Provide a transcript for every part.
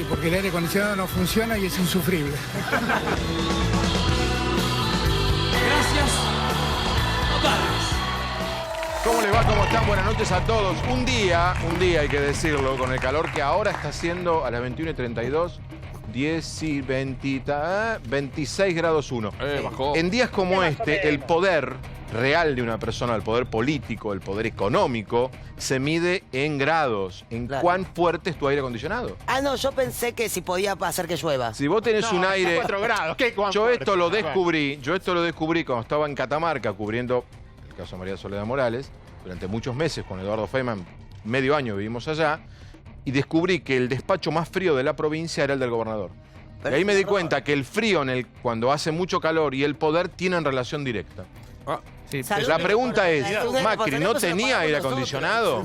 Porque el aire acondicionado no funciona y es insufrible. Gracias. Totales. ¿Cómo les va? ¿Cómo están? Buenas noches a todos. Un día hay que decirlo, con el calor que ahora está haciendo a las 21:32, 26 grados 1. Bajó. En días como este, el poder real de una persona, el poder político, el poder económico, se mide en grados, en Claro. cuán fuerte es tu aire acondicionado. Ah, no, yo pensé que si podía hacer que llueva. Si vos tenés un aire... 4 grados. ¿Qué? Yo esto lo descubrí cuando estaba en Catamarca cubriendo el caso de María Soledad Morales, durante muchos meses con Eduardo Feynman, medio año vivimos allá, y descubrí que el despacho más frío de la provincia era el del gobernador. Pero y ahí es me un di error. cuenta que el frío cuando hace mucho calor y el poder tienen relación directa. Salud. La pregunta es, Salud. ¿Macri no Salud. tenía aire Nosotros. acondicionado?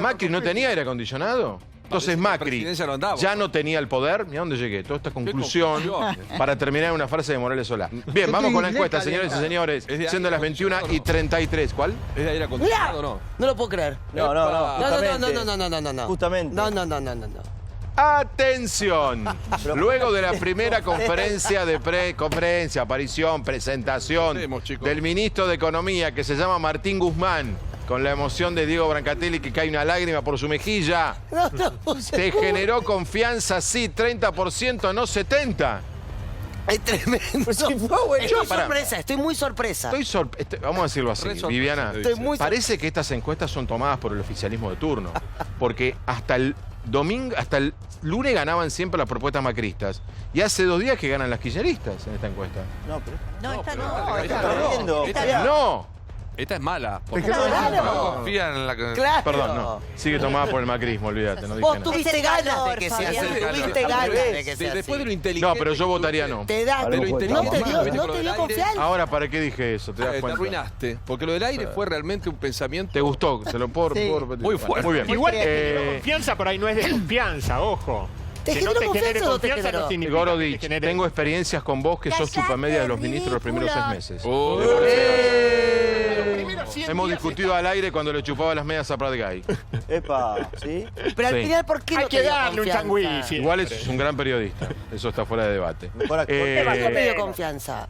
¿Macri no tenía aire acondicionado? Entonces Parece que la Macri presidencia no andaba. ya no tenía el poder. Mira dónde llegué. Toda esta conclusión conclusión? para terminar en una frase de Morales Solá. Bien, vamos con la encuesta, señores y señores. ¿Es de Siendo las aire 21:33. ¿Cuál? ¿Es de aire Mirá, acondicionado o no? no lo puedo creer. No, No. Justamente. No. Atención. Luego de la primera aparición, presentación Vemos, chicos. del ministro de Economía, que se llama Martín Guzmán, con la emoción de Diego Brancatelli, que cae una lágrima por su mejilla. ¿Te generó confianza? Sí, 30%, no 70%. Es tremendo. Estoy muy sorpresa. Vamos a decirlo así, Re sorpresa, Viviana. te dice. Estoy muy Parece que estas encuestas son tomadas por el oficialismo de turno. Porque hasta el lunes ganaban siempre las propuestas macristas. Y hace 2 días que ganan las kirchneristas en esta encuesta. No, pero No, esta pero no. esta esta perdiendo. esta ¡No! Esta es mala. porque Claro. no confían en la... Claro. Perdón, no. Sigue tomada por el macrismo, olvídate, no dije Vos nada. tuviste Es el ganas de calor, que sea así. Fabián. Tuviste ganas de que sea Después de lo así. inteligente... No, pero yo votaría no. Te da. Pero No inteligente. te dio confianza. Ahora, ¿para qué dije eso? ¿Te das Te cuenta? arruinaste. Porque lo del aire fue realmente un pensamiento... ¿Te gustó? ¿Se lo puedo Sí. repetir? Muy fuerte. Muy bien. Igual confianza por ahí no es de confianza, ojo. ¿Te Que no generó te genere confianza o no te confianza generó? no significa que Gorodich, te genere... tengo experiencias con vos que sos chupamedia de los ministros los primeros 6 meses. Oh. Hemos discutido al aire cuando le chupaba las medias a Prat Gay. Epa, ¿sí? Pero al Sí. final, ¿por qué Hay no que te dio darle un confianza? sándwich. Igual es un gran periodista. Eso está fuera de debate. Mejor actor. ¿Por qué no te dio confianza?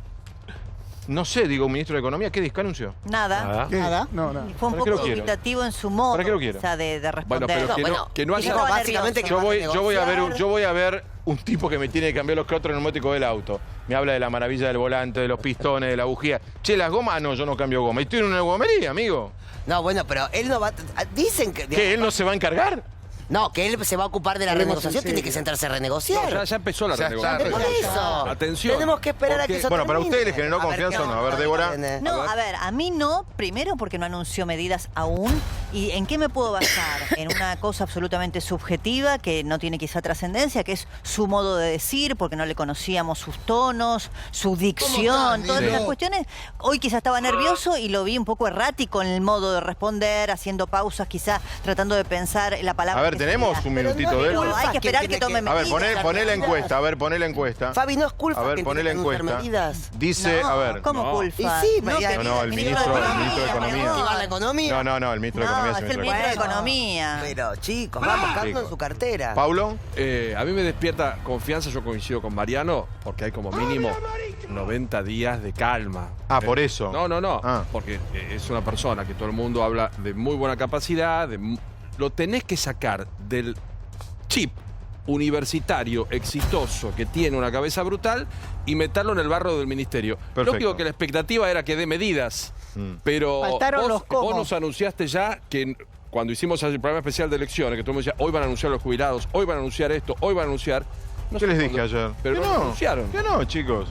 No sé, digo, ministro de Economía, ¿qué disco anunció? Nada. Nada. No. Fue un ¿Para qué lo poco quiero? dubitativo en su modo. ¿Para qué lo quiero? O sea, de Bueno, responder. pero Bueno, que no haya... dijo básicamente que Yo van voy a negociar. ver un tipo que me tiene que cambiar los cuatro neumáticos del auto. Me habla de la maravilla del volante, de los pistones, de la bujía. Che, las gomas, no, yo no cambio goma. Estoy en una gomería, amigo. No, bueno, pero él no va... Dicen que... ¿Qué? ¿Él no se va a encargar? No, que él se va a ocupar de la renegociación, tiene que sentarse a renegociar. No, ya empezó la renegociación. Por eso. Atención. Tenemos que esperar a que Porque- eso Bueno, ¿para termine. ustedes les generó A ver confianza qué o no? A ver, onda Débora. viene. No, a ver, a mí no, primero porque no anunció medidas aún. ¿Y en qué me puedo basar? En una cosa absolutamente subjetiva que no tiene quizá trascendencia, que es su modo de decir, porque no le conocíamos sus tonos, su dicción, todas Sí. esas cuestiones. Hoy quizá estaba nervioso y lo vi un poco errático en el modo de responder, haciendo pausas, quizá tratando de pensar la palabra. A ver, que tenemos sería. un Pero minutito no de es él. Pero hay que esperar que tome A ver, medidas. poné la encuesta, a ver, poné la encuesta. Fabi, no es culpa A ver, que poné tiene la que anunciar encuesta. medidas. Dice, No, a ver. ¿cómo no. culpa? Y sí, No, no, el ministro de Economía. ¿Activar la economía? No, el ministro de No, Economía es es el el ministro de ministro de Economía. Economía. Pero chicos, vamos buscando Chicos. en su cartera. ¿Paulo? A mí me despierta confianza, yo coincido con Mariano, porque hay como mínimo 90 días de calma. Ah, por eso. No. Ah. Porque es una persona que todo el mundo habla de muy buena capacidad, lo tenés que sacar del chip universitario exitoso que tiene una cabeza brutal y meterlo en el barro del ministerio. Perfecto. Lógico que la expectativa era que dé medidas, pero Faltaron vos, los cómo. vos nos anunciaste ya que cuando hicimos el programa especial de elecciones, que todo el mundo decía, hoy van a anunciar los jubilados, hoy van a anunciar esto, hoy van a anunciar... No ¿Qué sé les cuándo, dije ayer? Pero Que no anunciaron. Que no, chicos.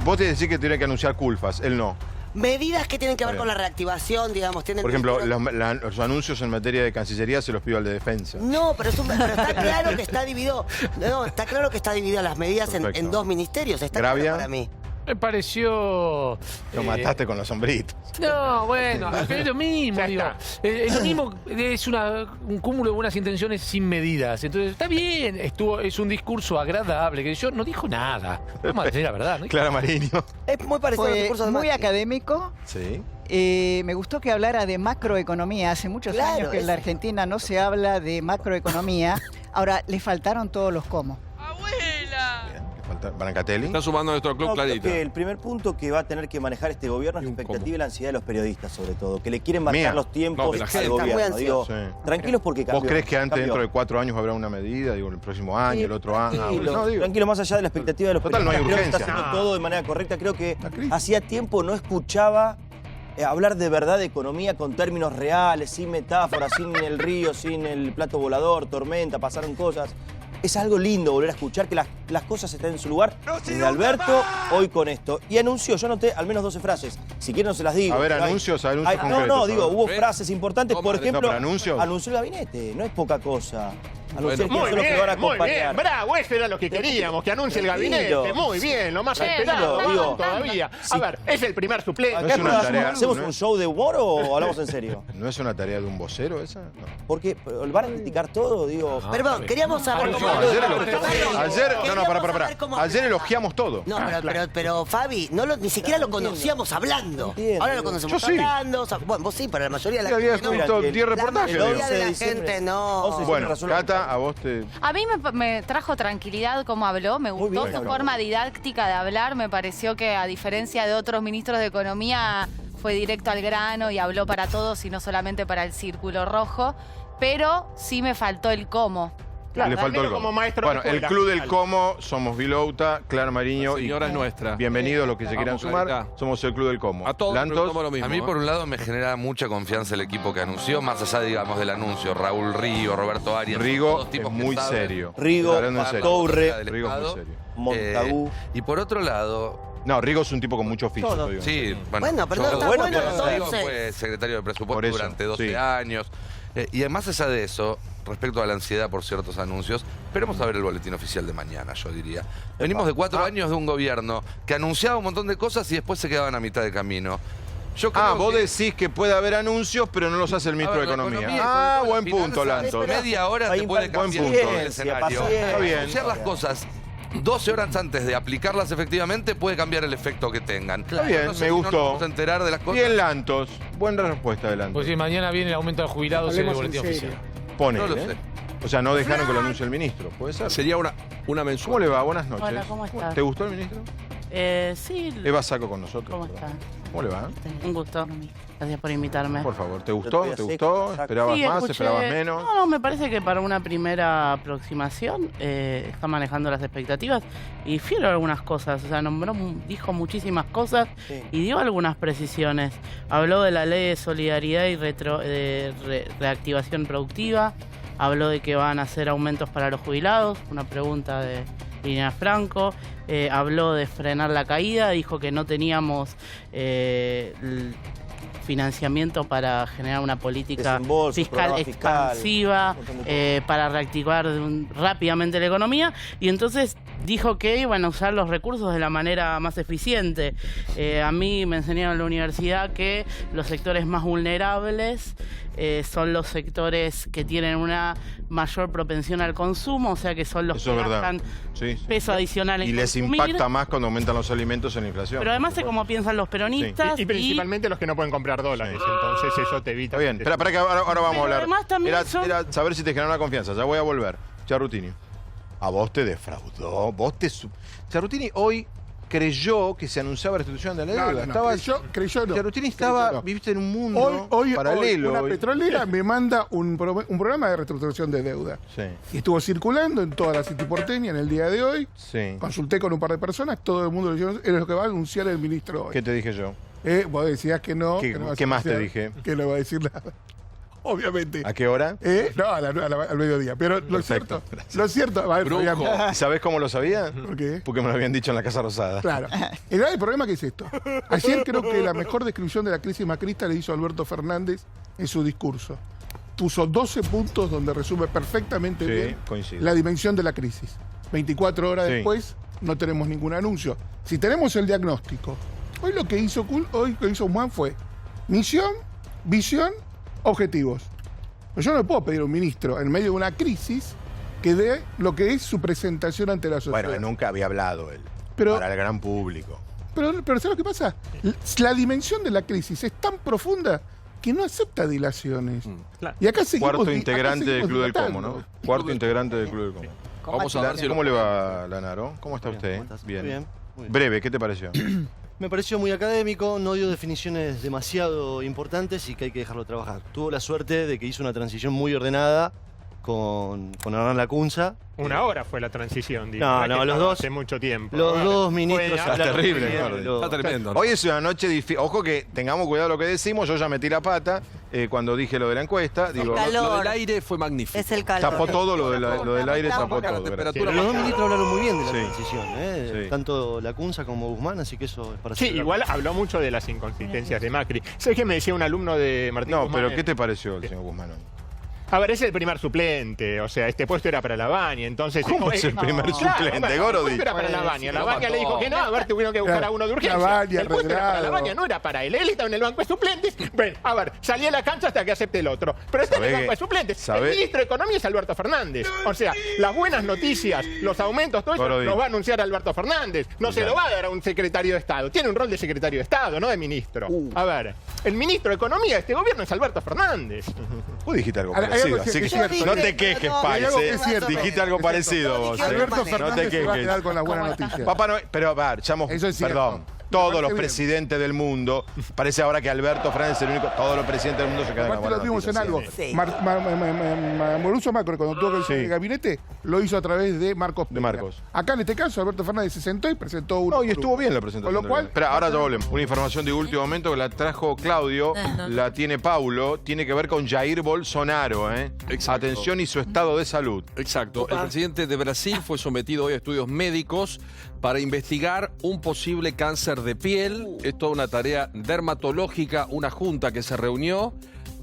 Vos te decís que tenía que anunciar culpas, él no. Medidas que tienen que ver Bien. con la reactivación, digamos. Tienen Por ejemplo, que- los anuncios en materia de Cancillería se los pido al de Defensa. No, pero está claro que está dividido. No, está claro que está dividido las medidas en Perfecto. 2 ministerios. Está Gravia. claro para mí. Me pareció... Lo mataste con los sombritos. No, bueno, pero es lo mismo, Ya digo. está. Es lo mismo, es un cúmulo de buenas intenciones sin medidas. Entonces, está bien, es un discurso agradable, que yo no dijo nada. Vamos a decir la verdad, ¿no? Clara Mariño. Es muy parecido al Fue discurso de muy Macri. académico. Sí. Me gustó que hablara de macroeconomía. Hace muchos Claro, años que en la Argentina no se habla de macroeconomía. Ahora, le faltaron todos los cómo. Bien, le falta Brancatelli. Está sumando a nuestro club No, creo Clarita. que el primer punto que va a tener que manejar este gobierno es la expectativa y la ansiedad de los periodistas, sobre todo, que le quieren marcar Mía. los tiempos No, de la al gente. Está muy gobierno. Digo, Sí. tranquilos porque cambió. ¿Vos crees que antes, cambió. dentro de 4 años, habrá una medida? Digo, el próximo año, el otro año. Tranquilo, No, digo. tranquilo, más allá de la expectativa de los Total, no hay periodistas, creo que urgencia. está haciendo todo de manera correcta. Creo que hacía tiempo no escuchaba hablar de verdad de economía con términos reales, sin metáforas, sin el río, sin el plato volador, tormenta, pasaron cosas. Es algo lindo volver a escuchar que las cosas están en su lugar. Desde Alberto, hoy con esto. Y anunció, yo anoté al menos 12 frases. Si quieren no se las digo. A ver, pero hay- anuncios no, concretos. no, a digo, ver. hubo ¿Ves? frases importantes. ¿Cómo? Por No, ejemplo, pero anuncios. anunció el gabinete. No es poca cosa. Anunciar Bueno. quiénes Muy son los que lo van a bien, muy acompañar. bien. Bravo, eso era lo que queríamos, que anuncie el Tranquilo. gabinete. Muy bien, lo más Tranquilo, esperado. digo. Todavía. Sí. A ver, es el primer suplente. No es una tarea, ¿Hacemos no un es- show de humor o hablamos en serio? ¿No es una tarea de un vocero esa? No. Porque van a criticar todo, digo. Perdón, queríamos saber No, cómo... ayer Queríamos pará. saber cómo- Ayer elogiamos todo. No, pero Fabi, ni siquiera lo conocíamos hablando. Entiendo. Ahora lo conocemos Yo sí. hablando. Bueno, vos sí, pero la mayoría de Sí, la había gente no. escrito Mira, 10 La reportajes. mayoría digo. de la 11 de gente diciembre. no. 11 de Bueno, resuelve. Cata, a vos te... A mí me trajo tranquilidad cómo habló, me Muy gustó bien su habló. forma didáctica de hablar, me pareció que a diferencia de otros ministros de Economía fue directo al grano y habló para todos y no solamente para el círculo rojo, pero sí me faltó el cómo. Claro, le faltó el primero cómo. como maestro Bueno, de el escuela. Club del Como, somos Vilouta, Clara Mariño La señora es nuestra. bienvenidos los que se Vamos, quieran sumar. Clarita. Somos el Club del Como. A todos Lantos, preguntamos lo mismo. A mí, por un lado, me genera mucha confianza el equipo que anunció, más allá, digamos, del anuncio. Raúl Río, Roberto Arias. Rigo todos es tipos que muy saben serio. Rigo, Hablando en serio. Tourre, del Rigo es muy Estado. serio. Montagu. Y por otro lado, No, Rigo es un tipo con mucho oficio. Todo. digo. sí, Bueno, pero yo- no está bueno, bueno, pero Rigo entonces. fue secretario de Por presupuesto eso, durante 12 sí. años. Y más allá de eso, respecto a la ansiedad por ciertos anuncios, esperemos a ver el boletín oficial de mañana, yo diría. Venimos de 4 años de un gobierno que anunciaba un montón de cosas y después se quedaban a mitad de camino. Yo creo Vos que- decís que puede haber anuncios, pero no los hace el ministro A ver, de la Economía. economía, sobre todo Buen las punto, finanzas, Lantos. Media hora Hay te puede buen cambiar punto. todo el escenario. Paciencia. Está bien. Anunciar las cosas 12 horas antes de aplicarlas efectivamente puede cambiar el efecto que tengan. Está bien, No sé me si no gustó. nos vamos a enterar de las cosas. Bien, Lantos. Buena respuesta de Lantos. Pues si mañana viene el aumento de los jubilados en el Hablemos en boletín serio. oficial. Ponele. No lo sé. O sea, no dejaron que lo anuncie el ministro. Puede ser. Sería una mensual. ¿Cómo le va? Buenas noches. Hola, ¿cómo está? ¿Te gustó el ministro? Sí, Eva Saco con nosotros. ¿Cómo perdón. está? ¿Cómo le va? un gusto. Gracias por invitarme. Por favor, ¿te Yo gustó? te voy a ¿Te hacer- gustó? exacto. ¿Esperabas Sí, más? escuché- ¿Esperabas menos? No, me parece que para una primera aproximación está manejando las expectativas y fiel a algunas cosas. O sea, dijo muchísimas cosas Sí. y dio algunas precisiones. Habló de la ley de solidaridad y reactivación productiva. Habló de que van a hacer aumentos para los jubilados, una pregunta de Liliana Franco. Habló de frenar la caída, dijo que no teníamos financiamiento para generar una política Desembolsos, fiscal programa fiscal, expansiva, un montón de para reactivar rápidamente la economía, y entonces dijo que iban a usar los recursos de la manera más eficiente. A mí me enseñaron en la universidad que los sectores más vulnerables son los sectores que tienen una mayor propensión al consumo, o sea que son los Eso que es verdad. gastan Sí, sí. peso adicional en Y les consumir. impacta más cuando aumentan los alimentos en la inflación. Pero además sé cómo piensan los peronistas. Y principalmente los que no pueden comprar dólares, entonces eso te evita... Está bien. Espera que ahora vamos Pero a hablar. además también Era saber si te generó una confianza. Ya voy a volver. Charrutini. A vos te defraudó. Charrutini hoy creyó que se anunciaba la restitución de la deuda. Creyó no. Charrutini estaba, Creyó no. viviste en un mundo Hoy paralelo. una hoy. petrolera me manda un programa de reestructuración de deuda. Sí, Y estuvo circulando en toda la City porteña en el día de hoy. sí. Consulté con un par de personas, todo el mundo le dijo, es lo que va a anunciar el ministro hoy. ¿Qué te dije yo? Vos decías que no. ¿Qué- que no vas qué a más te anunciar, dije? Que no va a decir nada. Obviamente. ¿A qué hora? No, al mediodía. Pero lo Perfecto, cierto, gracias. lo cierto, a ver, Brujo. Fabián, ¿Y sabés cómo lo sabía? ¿por qué? Porque me lo habían dicho en la Casa Rosada. Claro. El problema que es esto. Ayer creo que la mejor descripción de la crisis macrista le hizo Alberto Fernández en su discurso. Puso 12 puntos donde resume perfectamente Sí, bien coincido. la dimensión de la crisis. 24 horas Sí. después no tenemos ningún anuncio. Si tenemos el diagnóstico, hoy lo que hizo Juan fue misión, visión, objetivos. Pero yo no le puedo pedir a un ministro en medio de una crisis que dé lo que es su presentación ante la sociedad. Bueno, nunca había hablado él. Pero- para el gran público. Pero ¿sabes lo que pasa? La dimensión de la crisis es tan profunda que no acepta dilaciones. Claro. Y acá seguimos... Cuarto acá integrante del seguimos Club del Como, dilatando. ¿no? Cuarto integrante del Club del Como. Vamos a ver si ¿Cómo le va, Lanaro? ¿Cómo está usted? ¿Cómo estás? Bien. Muy bien, muy bien. Breve, ¿qué te pareció? Me pareció muy académico, no dio definiciones demasiado importantes y que hay que dejarlo trabajar. Tuvo la suerte de que hizo una transición muy ordenada con Hernán Lacunza. Una hora fue la transición, digo. No, es no, que los estaba dos- hace mucho tiempo. Los Bueno, dos ministros fue- Está hablaron terrible, muy bien, Gordi. lo- Está tremendo. ¿no? Hoy es una noche difícil. Ojo que tengamos cuidado lo que decimos. Yo ya metí la pata cuando dije lo de la encuesta. Digo, calor. Lo del aire fue magnífico. Es el calor. tapó todo lo, lo del aire, tapó La todo. temperatura Pero los dos ministros hablaron muy bien de la Sí. transición, Sí. tanto Lacunza como Guzmán, así que eso es para Sí, celebrar. igual habló mucho de las inconsistencias de Macri. ¿Sabes qué me decía un alumno de Martín No, Guzmán? pero ¿qué te pareció el señor Guzmán hoy? A ver, es el primer suplente, o sea, este puesto era para Lavagna, entonces... ¿Cómo es el primer suplente, bueno, Gordi? el puesto era para Lavagna. Lavagna le dijo que no, a ver, tuvieron que buscar a uno de urgencia. Lavagna, El puesto era para Redrado. Lavagna, no era para él. Él estaba en el banco de suplentes. Bueno, a ver, salí a la cancha hasta que acepte el otro. Pero está en el ¿Sabe banco que- de suplentes. sabe- El ministro de Economía es Alberto Fernández. O sea, las buenas noticias, los aumentos, todo eso Gordi. los va a anunciar Alberto Fernández. No se lo va a dar a un secretario de Estado. Tiene un rol de secretario de Estado, no de ministro. A ver, el ministro de Economía de este gobierno es Alberto Fernández. Vos dijiste algo Hay parecido, algo que así es que cierto. no te quejes, No, hay algo que Pais. es cierto. Dijiste algo Es parecido cierto. vos. Alberto No te Fernández se va a quejes. quedar con las buenas noticias. Papá Noel, pero a ver, ya hemos- Eso es cierto. perdón. Me Todos parece los bien. presidentes del mundo, parece ahora que Alberto Fernández es el único, todos los presidentes del mundo se quedan con Aparte la lo vimos en buena algo. noticia. Sí. Mauricio Macri, cuando tuvo que ir Sí. el gabinete, lo hizo a través de Marcos De Peña. Marcos. Acá en este caso, Alberto Fernández se sentó y presentó uno. No, y por estuvo uno. bien la presentación. Con lo cual, Espera, ahora ya volvemos. Una información de último momento que la trajo Claudio, la tiene Paulo, tiene que ver con Jair Bolsonaro, ¿eh? Exacto. Atención y su estado de salud. Exacto. El presidente de Brasil fue sometido hoy a estudios médicos para investigar un posible cáncer de piel. Es toda una tarea dermatológica, una junta que se reunió.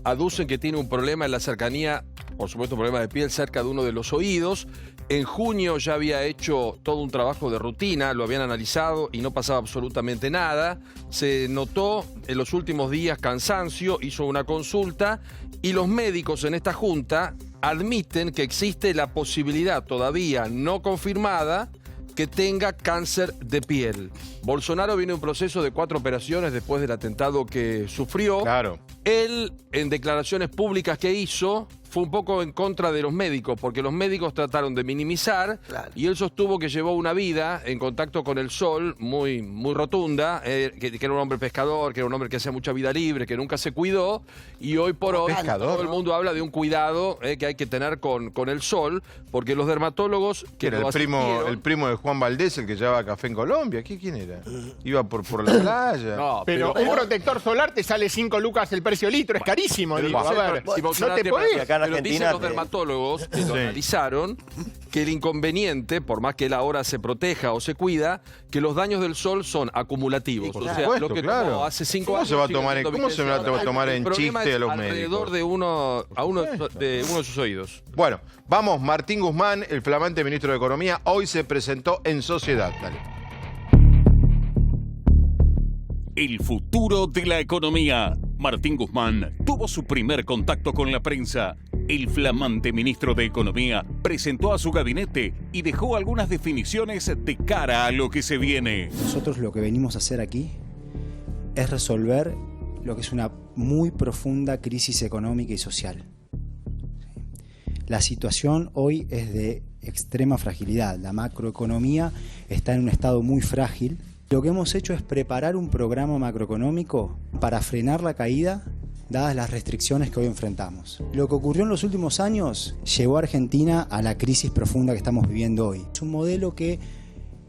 Aducen que tiene un problema en la cercanía, por supuesto un problema de piel cerca de uno de los oídos. En junio ya había hecho todo un trabajo de rutina, lo habían analizado y no pasaba absolutamente nada. Se notó en los últimos días cansancio, hizo una consulta y los médicos en esta junta admiten que existe la posibilidad todavía no confirmada que tenga cáncer de piel. Bolsonaro viene un proceso de 4 operaciones después del atentado que sufrió. Claro. Él, en declaraciones públicas que hizo, fue un poco en contra de los médicos, porque los médicos trataron de minimizar y él sostuvo que llevó una vida en contacto con el sol muy, muy rotunda, que era un hombre pescador, que era un hombre que hacía mucha vida libre, que nunca se cuidó, y hoy por hoy Pescador, todo el mundo habla de un cuidado que hay que tener con el sol, porque los dermatólogos... Que era lo el asistieron- primo de Juan Valdés, el que llevaba café en Colombia. ¿Quién era? Iba por la playa. No, Pero un protector solar te sale 5 lucas el precio litro, es carísimo. Pero Digo, a ver, si no Bolsonaro te tiene- podés. Acá en pero Argentina dicen los te- dermatólogos que lo Sí. analizaron que el inconveniente, por más que él ahora se proteja o se cuida, que los daños del sol son acumulativos. Por o sea, supuesto, lo que claro. tomó hace 5 ¿Cómo años. se va a sigue tomar en- siendo cómo se va a vigente. tomar en El problema chiste es a los alrededor médicos? de uno de sus oídos. Bueno, vamos, Martín Guzmán, el flamante ministro de Economía, hoy se presentó en Sociedad. Dale. El futuro de la economía. Martín Guzmán tuvo su primer contacto con la prensa. El flamante ministro de Economía presentó a su gabinete y dejó algunas definiciones de cara a lo que se viene. Nosotros lo que venimos a hacer aquí es resolver lo que es una muy profunda crisis económica y social. La situación hoy es de extrema fragilidad. La macroeconomía está en un estado muy frágil. Lo que hemos hecho es preparar un programa macroeconómico para frenar la caída dadas las restricciones que hoy enfrentamos. Lo que ocurrió en los últimos años llevó a Argentina a la crisis profunda que estamos viviendo hoy. Es un modelo que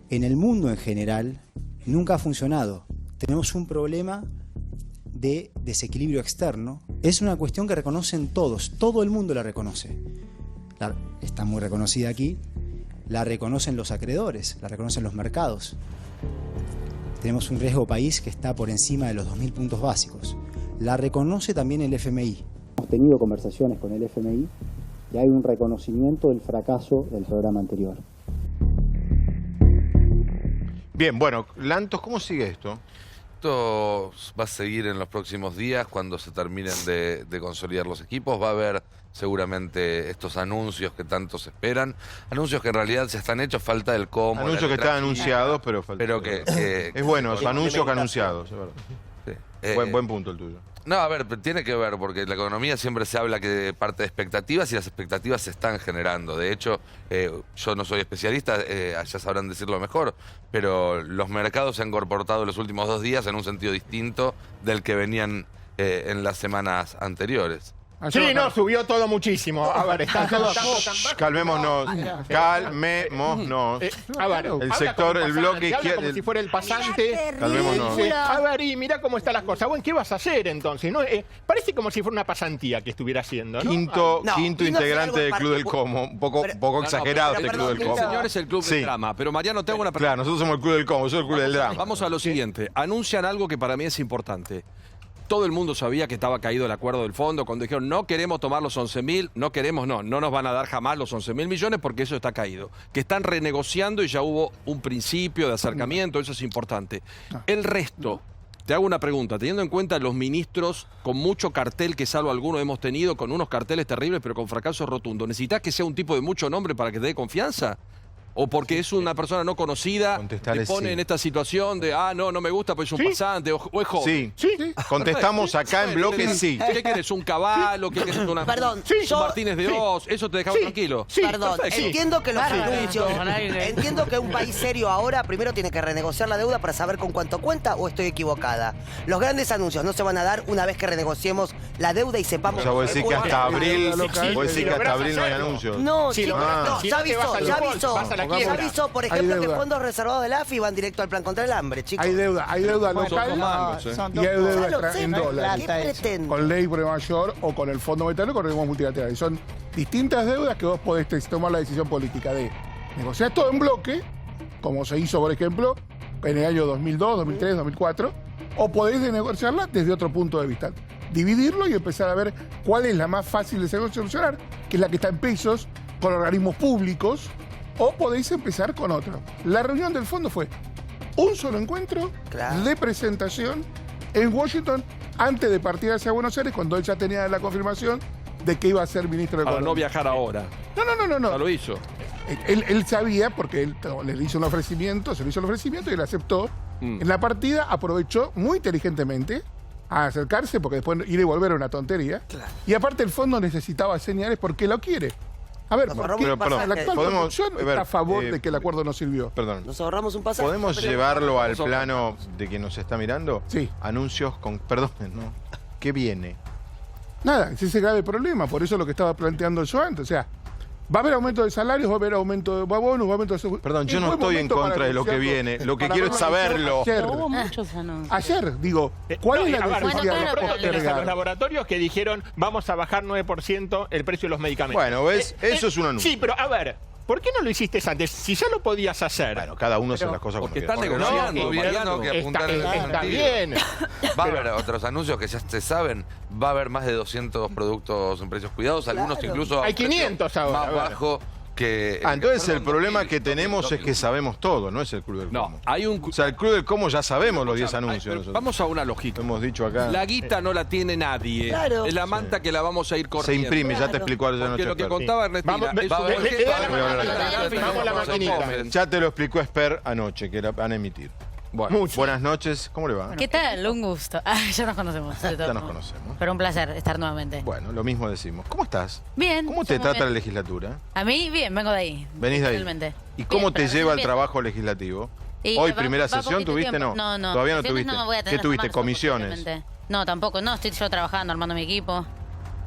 en el mundo en general nunca ha funcionado. Tenemos un problema de desequilibrio externo. Es una cuestión que reconocen todos, todo el mundo la reconoce. Está muy reconocida aquí, la reconocen los acreedores, la reconocen los mercados. Tenemos un riesgo país que está por encima de los 2.000 puntos básicos. La reconoce también el FMI. Hemos tenido conversaciones con el FMI y hay un reconocimiento del fracaso del programa anterior. Bien, bueno, Lantos, ¿cómo sigue esto? Esto va a seguir en los próximos días cuando se terminen de consolidar los equipos. Va a haber seguramente estos anuncios que tanto se esperan. Anuncios que en realidad ya están hechos, falta el cómo. Anuncios la que letra están chica. anunciados, pero falta. Pero que es bueno, es anuncios que anunciados, es verdad. Sí. Buen punto el tuyo. No, a ver, tiene que ver, porque en la economía siempre se habla que parte de expectativas y las expectativas se están generando. De hecho, yo no soy especialista, allá sabrán decirlo mejor, pero los mercados se han comportado los últimos 2 días en un sentido distinto del que venían en las semanas anteriores. Sí, no, subió todo muchísimo. A ver, está todo Calmémonos, calmémonos. A ver, el sector, el bloque izquierdo. como si fuera el pasante. Calmémonos. Dice, a ver, y mirá cómo están las cosas. Bueno, ¿qué vas a hacer entonces? ¿No? Parece como si fuera una pasantía que estuviera haciendo, ¿no? Quinto No, integrante del Club del particular. Como. Un poco exagerado este Club del El Como. señor es el club del drama, pero Mariano, te hago una pregunta. Claro, nosotros somos el Club del Como, yo soy el Club del Drama. Vamos a lo siguiente. Anuncian algo que para mí es importante. Todo el mundo sabía que estaba caído el acuerdo del fondo cuando dijeron no queremos tomar los 11.000, no nos van a dar jamás los 11.000 millones porque eso está caído. Que están renegociando y ya hubo un principio de acercamiento, eso es importante. El resto, te hago una pregunta, teniendo en cuenta los ministros con mucho cartel, que salvo algunos hemos tenido, con unos carteles terribles pero con fracaso rotundo, ¿necesitas que sea un tipo de mucho nombre para que te dé confianza? ¿O porque es una persona no conocida, te pone en esta situación de, no me gusta, pues es un pasante, o es joven? Sí. Contestamos acá en bloque sí. ¿Qué querés? ¿Un caballo? ¿Qué querés? Un Martínez de Oz. ¿Eso te dejaba tranquilo? Perdón, Perfecto. entiendo que los anuncios, entiendo que un país serio ahora primero tiene que renegociar la deuda para saber con cuánto cuenta, o estoy equivocada. Los grandes anuncios no se van a dar una vez que renegociemos la deuda y sepamos... O sea, vos decís que hasta abril, no hay anuncios. No, chicos, no, ya avisó. Ya avisó, por ejemplo, que fondos reservados del AFI van directo al plan contra el hambre, chicos. Hay deuda local y hay deuda en dólares. ¿Qué pretenden? Con ley pre mayor o con el Fondo Monetario con organismos multilaterales. Son distintas deudas que vos podés tomar la decisión política de negociar todo en bloque, como se hizo, por ejemplo, en el año 2002, 2003, 2004, o podés negociarla desde otro punto de vista. Dividirlo y empezar a ver cuál es la más fácil de solucionar, que es la que está en pesos, con organismos públicos, o podéis empezar con otro. La reunión del fondo fue un solo encuentro de presentación en Washington antes de partir hacia Buenos Aires, cuando él ya tenía la confirmación de que iba a ser ministro de Economía. Para no viajar ahora. No. Ya lo hizo. Él sabía, porque él le hizo un ofrecimiento, se le hizo el ofrecimiento y él aceptó. En la partida aprovechó muy inteligentemente a acercarse, porque después ir y volver era una tontería. Y aparte el fondo necesitaba señales porque lo quiere. A ver, la actual conducción está a favor de que el acuerdo no sirvió. Perdón. Nos ahorramos un pasaje. ¿Podemos llevarlo al plano de quien nos está mirando? Sí. Anuncios con... Perdón, ¿no? ¿Qué viene? Nada, ese es el grave problema. Por eso lo que estaba planteando yo antes. O sea, va a haber aumento de salarios, va a haber aumento de bonos, va a haber aumento de... Perdón, yo no estoy en contra de lo que viene. Lo que quiero es saberlo. Ayer, digo, ¿cuál es la necesidad de postergar? Los laboratorios que dijeron vamos a bajar 9% el precio de los medicamentos. Bueno, ¿ves? Eso es un anuncio. Sí, pero a ver, ¿por qué no lo hiciste antes? Si ya lo podías hacer. Bueno, cada uno hace las cosas como Porque quiere. están negociando. Gobierno que apuntar en el Está sentido. bien. Va a haber otros anuncios que ya se saben. Va a haber más de 200 productos en precios cuidados, algunos incluso Hay 500 ahora. más bajo que... entonces el problema que tenemos es que sabemos todo, no es el Club del Como. No, hay un... O sea, el Club del Como ya sabemos los 10 anuncios. nosotros. Vamos a una lógica. Lo hemos dicho acá. La guita no la tiene nadie. Claro. Es la manta que la vamos a ir Se corriendo. imprime, ya te explicó ayer Porque noche. lo que Esper. contaba Ernestina... Vamos a la maquinita. Ya te lo explicó Esper anoche, que la van a emitir. Bueno, buenas noches, ¿cómo le va? ¿Qué tal? Un gusto. Ya nos conocemos. Ya nos conocemos. Pero un placer estar nuevamente. Bueno, lo mismo decimos. ¿Cómo estás? Bien. ¿Cómo te muy trata bien. la legislatura? A mí, bien, vengo de ahí. Venís de ahí. Realmente. ¿Y cómo Bien, te pero lleva el bien. trabajo legislativo? Y Hoy, va primera poquito sesión, ¿tuviste? tiempo. No. No. Todavía no Sesiones tuviste. no voy a ¿Qué tener hasta tuviste? marzo, ¿Comisiones? posiblemente. No, tampoco. No, estoy yo trabajando, armando mi equipo.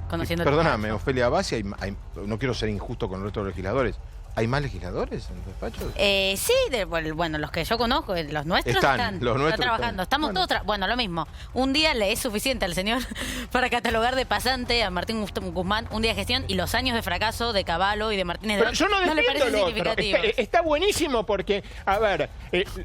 Conociendo Perdóname, Ofelia Bassi, no quiero ser injusto con el resto de los legisladores. ¿Hay más legisladores en tu despacho? Sí, bueno, los que yo conozco, los nuestros están, los nuestros trabajando. están. Estamos todos bueno, lo mismo. Un día le es suficiente al señor para catalogar de pasante a Martín Guzmán un día de gestión y los años de fracaso de Caballo y de Martínez de Pero Oz yo no le defiendo parece lo otro. significativo. Está buenísimo porque, a ver,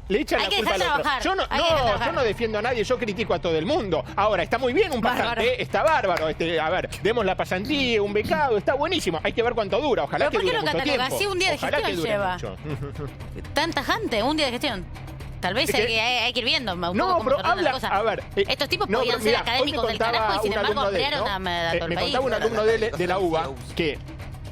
le echan Hay la que culpa al dejar otro. trabajar, Yo hay que dejar trabajar. yo no defiendo a nadie, yo critico a todo el mundo. Ahora, está muy bien un Bárbaro. pasante, está bárbaro. A ver, demos la pasantía, un becado, está buenísimo. Hay que ver cuánto dura, ojalá ¿Pero que por qué dure lo mucho cataloga? tiempo. Sí, un día de Ojalá gestión que dure lleva. mucho. Tan tajante, un día de gestión. Tal vez Es que- hay que ir viendo un poco No, cómo pero se ordenan las habla, cosas. a ver. Estos tipos no, podían pero ser mirá, académicos hoy me del carajo y contaba sin un embargo alumno de él, ampliaron ¿no? a todo el Me país. contaba un alumno de la UBA que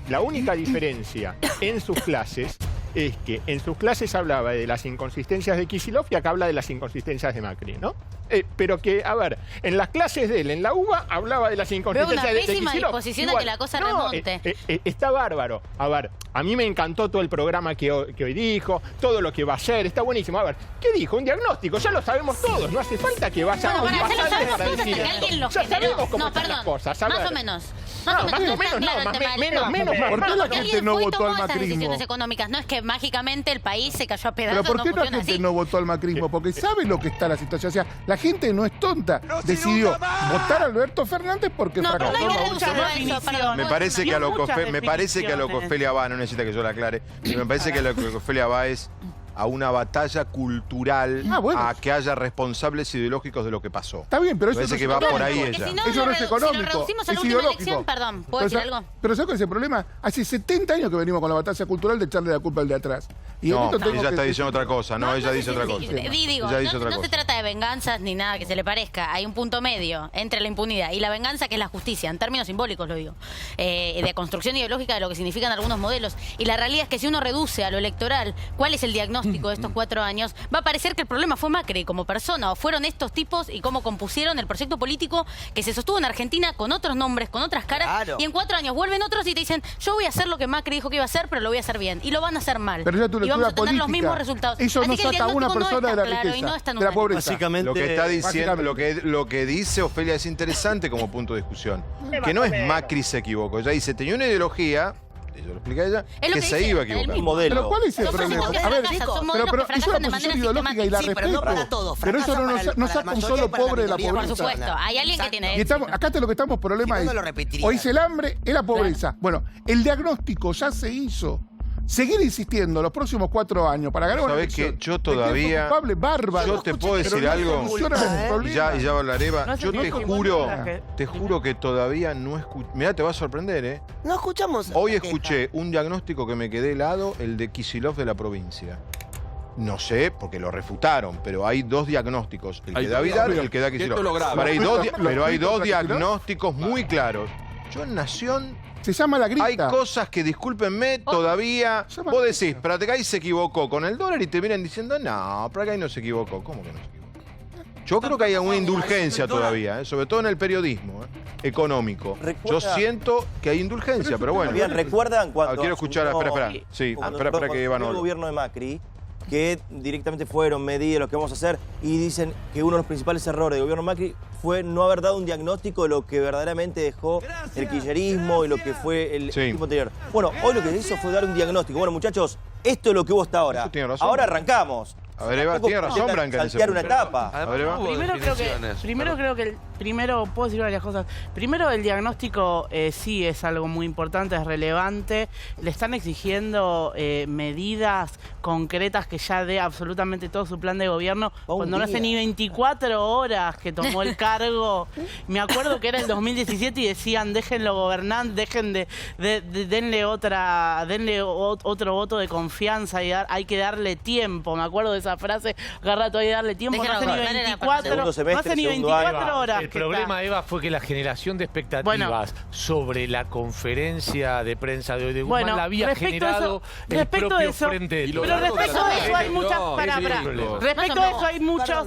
la única diferencia en sus clases es que en sus clases hablaba de las inconsistencias de Kicillof y acá habla de las inconsistencias de Macri, ¿no? Pero que, a ver, en las clases de él, en la UBA, hablaba de las inconsistencias de Kicillof. Veo una pésima disposición a que la cosa remonte. Está bárbaro. A ver, a mí me encantó todo el programa que hoy dijo, todo lo que va a hacer, está buenísimo. A ver, ¿qué dijo? Un diagnóstico, ya lo sabemos todos, no hace falta que vaya No, para hacerlo sabemos todos hasta decir. que alguien lo Ya generó. sabemos cómo No, están las perdón, cosas. A más ver. o menos. No, más o menos, menos. ¿Por qué la gente no votó al Esas macrismo? decisiones económicas, no es que mágicamente el país se cayó a Pero pedazos, ¿por no qué la funciona gente así. no votó al macrismo? Porque sabe lo que está la situación. O sea, la gente no es tonta. Decidió votar a Alberto Fernández porque fracasó. Me parece que a lo que Ofelia va, no necesita que yo la aclare, pero me parece que a lo que Ofelia va es a una batalla cultural, a que haya responsables ideológicos de lo que pasó. Está bien, pero eso parece no que es va por económico. ahí Porque ella. si no, Eso no es si lo económico, reducimos a la es última ideológico. elección, perdón, ¿puedo decir algo? Pero ¿sabes cuál es el problema? Hace 70 años que venimos con la batalla cultural de echarle la culpa al de atrás. Y en No, esto tengo ella que está decir- diciendo otra cosa, no, ella dice otra cosa. Digo, Ella dice otra no se cosa. trata de venganzas ni nada que se le parezca. Hay un punto medio entre la impunidad y la venganza, que es la justicia, en términos simbólicos lo digo, de construcción ideológica de lo que significan algunos modelos. Y la realidad es que si uno reduce a lo electoral cuál es el diagnóstico de estos 4 años, va a parecer que el problema fue Macri como persona, o fueron estos tipos y cómo compusieron el proyecto político que se sostuvo en Argentina con otros nombres, con otras caras, Claro. y en 4 años vuelven otros y te dicen, yo voy a hacer lo que Macri dijo que iba a hacer, pero lo voy a hacer bien. Y lo van a hacer mal. Pero ya tu y vamos lectura a tener los política. mismos resultados. Eso Así no que el saca a una diagnóstico no persona es de la tan claro y riqueza, no es tan de la unánime. pobreza. Básicamente, Lo que está diciendo, básicamente. lo que dice Ofelia es interesante como punto de discusión. Que no es Macri se equivocó. Ella dice, tenía una ideología, yo lo expliqué a ella, Es lo que que se dice, iba a él equivocar. mismo. Pero ¿cuál es el Son problema? procesos que A ver, fracasan, son pero modelos que es una fracasan de posición manera ideológica y la Sí, pero no respeto. para todos, Pero eso fracasa no, para no la saca un mayoría solo y para la pobre de la minoría. Por pobreza. supuesto, hay alguien que tiene Y estamos, acá lo que estamos problema Si no, es, no lo repetiría. hoy es el hambre, es la pobreza. Bueno, el diagnóstico ya se hizo. Seguir insistiendo los próximos 4 años para ganar una ¿Sabés elección. que yo de que es un todavía... culpable bárbaro. Yo te puedo Pero decir no algo, soluciona el problema. y ya hablaré, Eva. No sé Yo si te es igual juro, a la te juro que todavía no escuché. Mirá, te va a sorprender, ¿eh? No escuchamos. Hoy la queja. escuché un diagnóstico que me quedé helado, el de Kicillof de la provincia. No sé, porque lo refutaron, pero hay 2 diagnósticos. El Hay que da dos Vidal y el diagnósticos. que da Y esto Kicillof. es lo grave. Pero hay dos, pero hay dos ¿Los Kicillof? diagnósticos muy claros. Yo en Nación... Se llama la grita. Hay cosas que, discúlpenme, todavía... Llama- Vos decís, Pratecay se equivocó con el dólar y te vienen diciendo, no, Pratecay no se equivocó. ¿Cómo que no se equivocó? Yo creo que hay alguna indulgencia todavía, sobre todo en el periodismo económico. Yo siento que hay indulgencia, pero bueno. Bien, ¿recuerdan cuando Quiero escuchar, asumió- espera. Sí, cuando espera que Iván asumió el hable. gobierno de Macri, que directamente fueron medidas lo que vamos a hacer y dicen que uno de los principales errores del gobierno de Macri fue no haber dado un diagnóstico de lo que verdaderamente dejó el kirchnerismo y lo que fue el tiempo anterior. Bueno, hoy lo que se hizo fue dar un diagnóstico. Bueno, muchachos, esto es lo que hubo hasta ahora. Eso tiene razón. Ahora arrancamos. A ver, Eva, tiene razón, Branca, en ese saltear una punto. etapa. A ver, Eva. Primero puedo decir varias cosas. Primero, el diagnóstico sí es algo muy importante, es relevante. Le están exigiendo medidas concretas que ya dé absolutamente todo su plan de gobierno. Cuando no hace ni 24 horas que tomó el cargo. Me acuerdo que era el 2017 y decían, déjenlo gobernar, denle otro voto de confianza y hay que darle tiempo. Me acuerdo de esa frase, cada rato hay que darle tiempo. No hace ni 24 horas. El problema, Eva, fue que la generación de expectativas sobre la conferencia de prensa de hoy de Guzmán la había generado el propio Frente de Todos. Pero respecto a eso hay muchas... Respecto a eso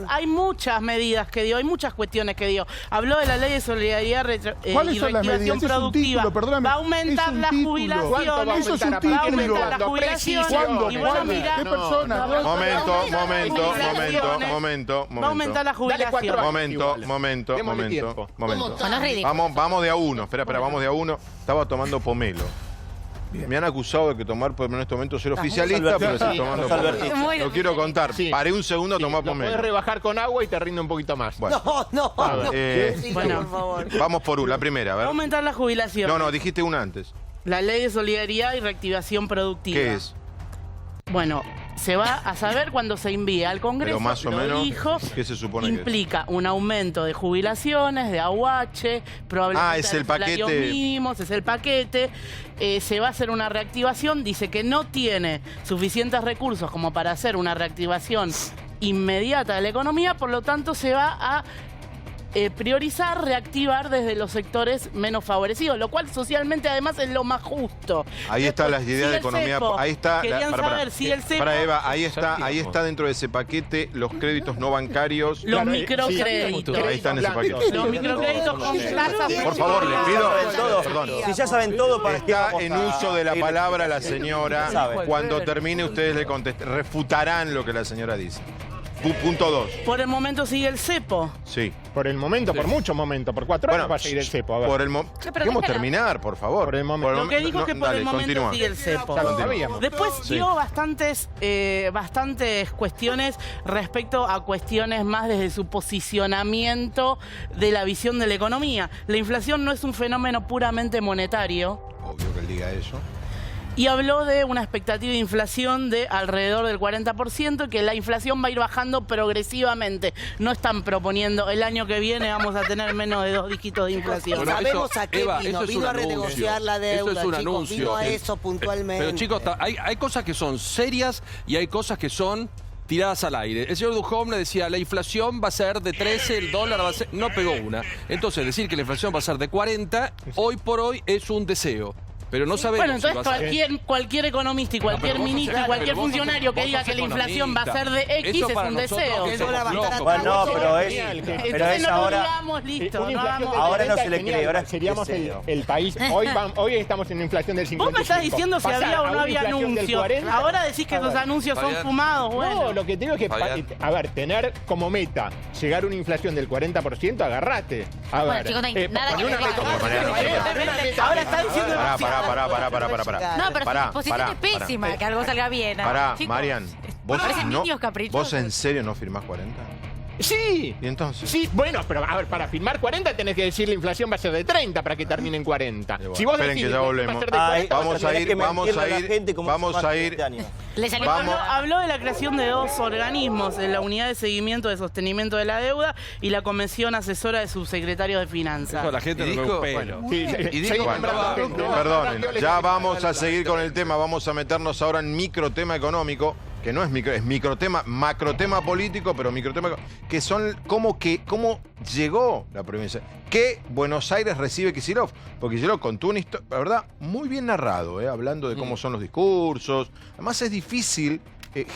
hay muchas medidas que dio, hay muchas cuestiones que dio. Habló de la ley de solidaridad y ¿Cuáles son las medidas? reactivación Es un productiva. título, perdóname. Va a aumentar Es un las título. jubilaciones. Eso es un Va a título. aumentar las jubilaciones. ¿Cuándo? Y bueno, ¿Cuándo? mira, ¿Qué persona? Momento. Va a aumentar la jubilación. Momento. Bueno, es ridículo. Vamos de a uno. Espera, vamos de a uno. Estaba tomando pomelo. Me han acusado de que tomar pomelo en este momento ser oficialista, pero estoy tomando pomelo. Lo quiero contar. Paré un segundo a tomar Lo pomelo. puedes rebajar con agua y te rinde un poquito más. Bueno. No. Bueno, por favor. Vamos por una, la primera, a va a ver. aumentar la jubilación. No, dijiste una antes. La ley de solidaridad y reactivación productiva. ¿Qué es? Bueno, se va a saber cuando se envíe al Congreso. Pero más o lo menos, dijo, ¿qué se supone que es? implica un aumento de jubilaciones, de AUH, probablemente es el de salarios paquete. mínimos, es el paquete. Se va a hacer una reactivación, dice que no tiene suficientes recursos como para hacer una reactivación inmediata de la economía, por lo tanto se va a priorizar, reactivar desde los sectores menos favorecidos, lo cual socialmente además es lo más justo. Ahí está las ideas de economía. Ahí está. Querían saber si el cepo... Para Eva, ahí está dentro de ese paquete los créditos no bancarios. Los microcréditos. Ahí están en ese paquete. Los microcréditos con tasa. Por favor, les pido. Perdón. Si ya saben todo, ¿para qué Está vamos en a uso de la ir? palabra la señora. Sabe. Cuando termine, ustedes le contestan. Refutarán lo que la señora dice. Punto 2. Por el momento sigue el cepo. Sí. Por el momento, por muchos momentos, por 4 años va a seguir el cepo. A ver. Por el Dejemos terminar, por favor. Por el momento. Lo que dijo es que por dale, el momento continúa. sigue el cepo. Ya lo sabíamos. Después Sí. dio bastantes cuestiones respecto a cuestiones más desde su posicionamiento de la visión de la economía. La inflación no es un fenómeno puramente monetario. Obvio que él diga eso. Y habló de una expectativa de inflación de alrededor del 40%, que la inflación va a ir bajando progresivamente. No están proponiendo el año que viene vamos a tener menos de 2 dígitos de inflación. Bueno, Sabemos eso, a qué Eva, vino. eso es Vino un a renegociar anuncio. la deuda, Eso es un chicos. anuncio. Vino a eso puntualmente. Pero chicos, hay cosas que son serias y hay cosas que son tiradas al aire. El señor Duhovne decía, la inflación va a ser de 13, el dólar va a ser... No pegó una. Entonces, decir que la inflación va a ser de 40, hoy por hoy es un deseo. Pero no sabemos Bueno, entonces si va a ser... cualquier economista y cualquier ministro y cualquier funcionario que diga que la inflación va a ser de X es un deseo. Bueno, pero es ahora. Digamos, listo, no hagamos... Ahora no se le cree, ahora seríamos deseo. el país. Hoy estamos en una inflación del 55. Vos me estás diciendo si había o no había anuncios. Ahora decís que esos anuncios son fumados. Bueno. No, lo que tengo es que, a ver, tener como meta llegar a una inflación del 40%, agarrate. A ver, chicos, no hay nada que ver. Ahora está diciendo... Pará. No, pero su posición es pésima, que algo salga bien. Pará, Chicos, Marian. parecen niños caprichosos. ¿Vos en serio no firmás 40? Sí. ¿Y entonces? Sí, bueno, pero a ver, para firmar 40 tenés que decir la inflación va a ser de 30 para que termine en 40. Bueno, Si vos esperen decís que ya volvemos. va a ser de 40, Vamos a ir. Habló de la creación de 2 organismos, la Unidad de Seguimiento de Sostenimiento de la Deuda y la Comisión Asesora de Subsecretarios de Finanzas. Dijo, la gente no ve un pelo. Perdonen, ya vamos a seguir con el tema, vamos a meternos ahora en microtema económico, que no es microtema, macrotema político, pero microtema, que son cómo llegó la provincia. Que Buenos Aires recibe Kicillof, porque Kicillof contó una historia, la verdad, muy bien narrado, hablando de cómo son los discursos. Además es difícil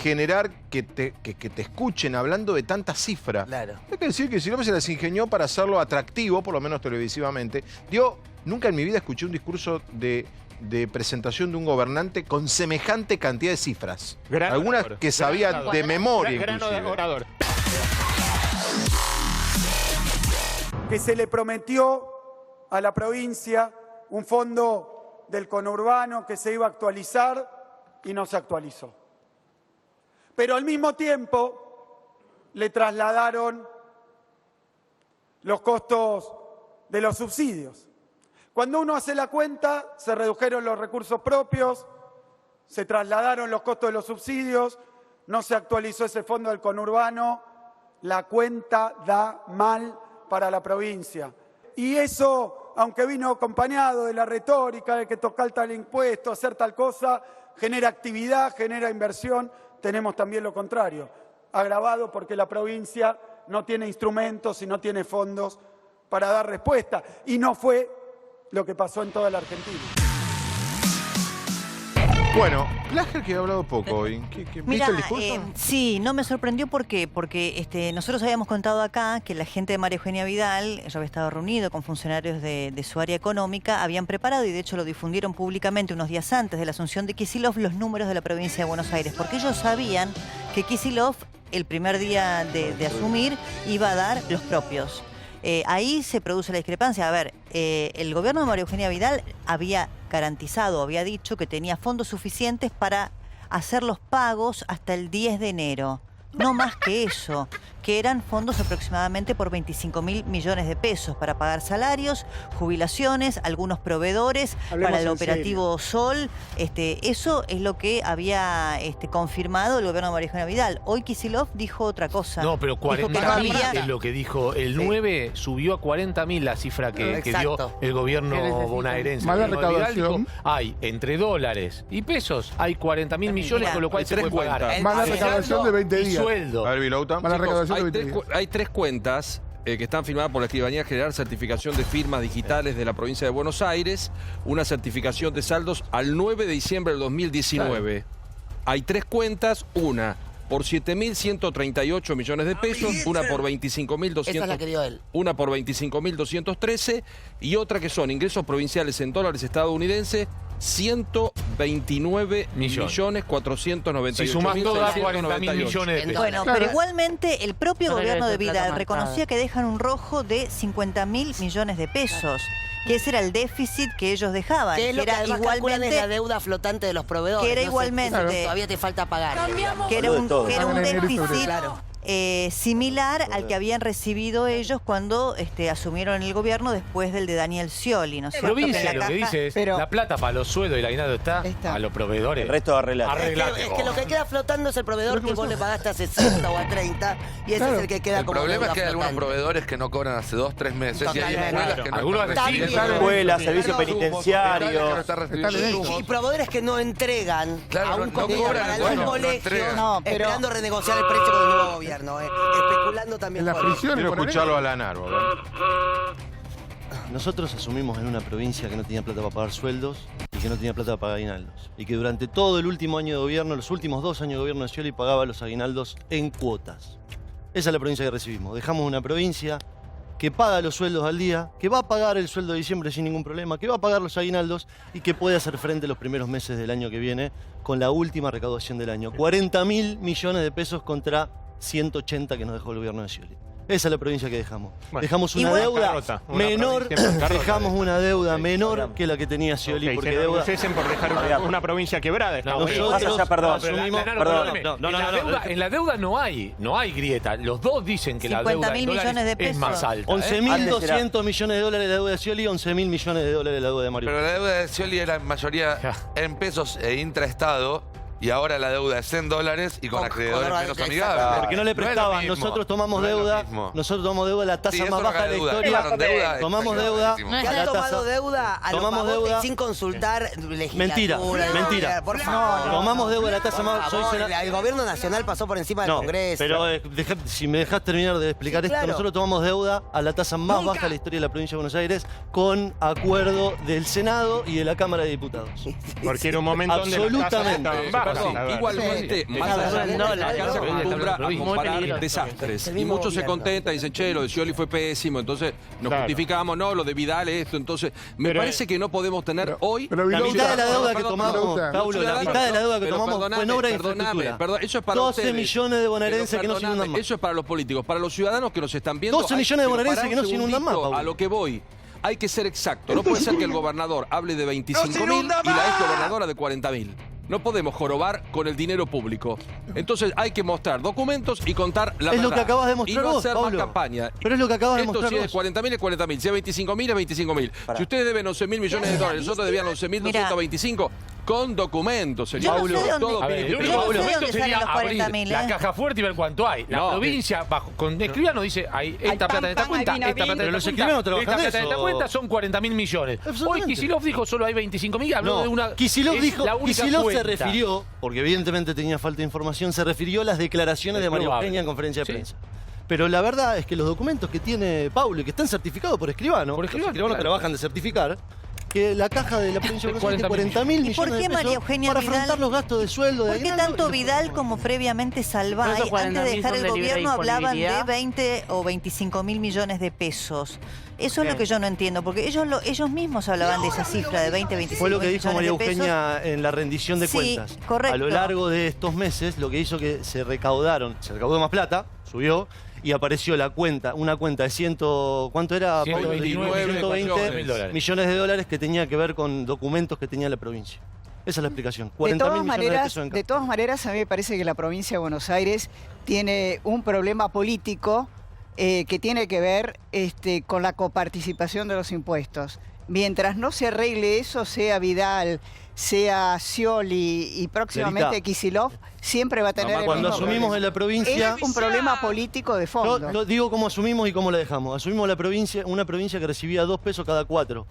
generar que te escuchen hablando de tantas cifras. Claro. Hay que decir que Kicillof se las ingenió para hacerlo atractivo, por lo menos televisivamente. Nunca en mi vida escuché un discurso de presentación de un gobernante con semejante cantidad de cifras. Algunas que sabía de memoria, inclusive. orador. Que se le prometió a la provincia un fondo del conurbano que se iba a actualizar y no se actualizó. Pero al mismo tiempo le trasladaron los costos de los subsidios. Cuando uno hace la cuenta, se redujeron los recursos propios, se trasladaron los costos de los subsidios, no se actualizó ese fondo del conurbano, la cuenta da mal para la provincia. Y eso, aunque vino acompañado de la retórica de que tocar tal impuesto, hacer tal cosa, genera actividad, genera inversión, tenemos también lo contrario, agravado porque la provincia no tiene instrumentos y no tiene fondos para dar respuesta. Y no fue lo que pasó en toda la Argentina. Bueno, Lasker que ha hablado poco hoy. ¿Viste el discurso? Sí, no me sorprendió porque nosotros habíamos contado acá que la gente de María Eugenia Vidal, ella había estado reunido con funcionarios de su área económica, habían preparado y de hecho lo difundieron públicamente unos días antes de la asunción de Kicillof los números de la provincia de Buenos Aires, porque ellos sabían que Kicillof el primer día de asumir iba a dar los propios. Ahí se produce la discrepancia. A ver, el gobierno de María Eugenia Vidal había garantizado, había dicho que tenía fondos suficientes para hacer los pagos hasta el 10 de enero. No más que eso, que eran fondos aproximadamente por 25.000 millones de pesos para pagar salarios, jubilaciones, algunos proveedores, para el operativo Sol. Eso es lo que había confirmado el gobierno de María Eugenia Vidal. Hoy Kicillof dijo otra cosa. No, pero 40.000 es lo que dijo. El 9 subió a 40.000 la cifra que dio el gobierno bonaerense. Mala recaudación. Hay entre dólares y pesos, hay 40.000 millones, con lo cual se puede pagar. Mala recaudación de 20 días. Sueldo. A ver, Vilouta. Mala recaudación de 20 días. Hay 3 cuentas que están firmadas por la Escribanía General, certificación de firmas digitales de la provincia de Buenos Aires, una certificación de saldos al 9 de diciembre del 2019. Claro. Hay 3 cuentas, una por 7.138 millones de pesos, una por 25.200. Esa es la que dio él. Una por 25.213 y otra que son ingresos provinciales en dólares estadounidenses, 129.498.000. Si sumas todas, 40.000 millones de pesos. Bueno, pero igualmente el propio gobierno de Vidal reconocía que dejan un rojo de 50.000 millones de pesos. Que ese era el déficit que ellos dejaban. Que es lo que era además calculan es la deuda flotante de los proveedores. Que era no igualmente... Claro. Todavía te falta pagar. Que era un déficit similar al que habían recibido ellos cuando asumieron el gobierno después del de Daniel Scioli, ¿no es cierto? Pero dice, lo que dice es, la plata para los sueldos y el aguinaldo está a los proveedores. El resto arreglado. Es que lo que queda flotando es el proveedor que vos le pagaste hace 60 o a 30 y ese es el que queda El como problema es que hay deuda algunos proveedores que no cobran hace 2, 3 meses y hay escuelas que no escuelas, servicios penitenciarios. Y proveedores que no entregan a un comedor, a algún colegio, esperando renegociar el precio con el nuevo gobierno. Especulando también. Quiero escucharlo a Lanaro. Nosotros asumimos en una provincia que no tenía plata para pagar sueldos y que no tenía plata para pagar aguinaldos. Y que durante todo el último año de gobierno, los últimos 2 años de gobierno de Scioli, pagaba los aguinaldos en cuotas. Esa es la provincia que recibimos. Dejamos una provincia que paga los sueldos al día, que va a pagar el sueldo de diciembre sin ningún problema, que va a pagar los aguinaldos y que puede hacer frente los primeros meses del año que viene con la última recaudación del año. 40.000 millones de pesos contra 180 que nos dejó el gobierno de Scioli. Esa es la provincia que dejamos. Bueno, dejamos una deuda menor, dejamos una deuda menor que la que tenía Scioli, porque deuda... Cesen por dejar una provincia quebrada. Nosotros asumimos... En la deuda no hay grieta. Los dos dicen que la deuda en dólares es más alta. 11.200 millones de dólares de deuda de Scioli, 11.000 millones de dólares de la deuda de Mario. Pero la deuda de Scioli era en mayoría en pesos e intraestado. Y ahora la deuda es en dólares y con acreedores menos amigables. Porque no le prestaban. Nosotros tomamos deuda. Nosotros tomamos deuda la tasa más baja de la historia. Tomamos deuda. ¿Que han tomado deuda a los pavotes sin consultar legislatura? Mentira. Por favor. Tomamos deuda la tasa más baja. El gobierno nacional pasó por encima del Congreso. Pero si me dejás terminar de explicar esto, nosotros tomamos deuda a la tasa más baja de la historia de la provincia de Buenos Aires con acuerdo del Senado y de la Cámara de Diputados. Porque era un momento donde absolutamente. Igualmente, más allá de acá se acostumbra a comparar desastres. Y muchos se contentan y dicen, che, lo de Scioli fue pésimo, entonces nos justificamos, no, lo de Vidal esto. Entonces, me parece que no podemos tener hoy... La mitad de la deuda que tomamos, Paulo, la mitad de la deuda que tomamos fue en obra de infraestructura. Eso es para 12 millones de bonaerenses que no se inundan más. Eso es para los políticos. Para los ciudadanos que nos están viendo... 12 millones de bonaerenses que no se inundan más, Paulo. A lo que voy... Hay que ser exacto. No puede ser que el gobernador hable de 25.000 y la exgobernadora de 40.000. No podemos jorobar con el dinero público. Entonces hay que mostrar documentos y contar la verdad. Es lo que acabas de mostrar y no vos, hacer Pablo. más campaña. Pero es lo que acabas de mostrar vos. Esto si es 40.000 es 40.000, si es 25.000 es 25.000. Si ustedes deben 11.000 millones de dólares, nosotros debían 11.225 con documentos, señor. Paulo, todo sería abrir la caja fuerte y ver cuánto hay. La provincia, con Escribano dice, hay esta plata en esta cuenta, esta plata en esta cuenta, esta plata en esta cuenta son 40.000 millones. Hoy Kicillof dijo solo hay 25.000, habló de una... Kicillof se refirió, porque evidentemente tenía falta de información, se refirió a las declaraciones de María Eugenia en conferencia de prensa. Pero la verdad es que los documentos que tiene Paulo y que están certificados por Escribano, los escribanos trabajan de certificar, que la caja de la provincia de Buenos Aires tiene 40.000 millones ¿Por qué de María pesos Eugenia para Vidal, afrontar los gastos de sueldo de ¿por qué tanto Vidal como previamente Salvay, antes de dejar el gobierno, hablaban de 20 o 25.000 millones de pesos? Eso es lo que yo no entiendo, porque ellos mismos hablaban de esa cifra de 20, 25 Fue lo que dijo María millones de Eugenia en la rendición de cuentas. Correcto. A lo largo de estos meses, lo que hizo que se recaudó más plata, subió, y apareció una cuenta de ¿cuánto era? 120 millones de dólares que tenía que ver con documentos que tenía la provincia. Esa es la explicación. 40.000 millones de pesos en de todas maneras, a mí me parece que la provincia de Buenos Aires tiene un problema político que tiene que ver con la coparticipación de los impuestos. Mientras no se arregle eso, sea Vidal, sea Scioli y próximamente Kicillof, siempre va a tener cuando asumimos en la provincia... Es un problema político de fondo. Lo digo cómo asumimos y cómo la dejamos. Asumimos una provincia que recibía 2 pesos cada 4.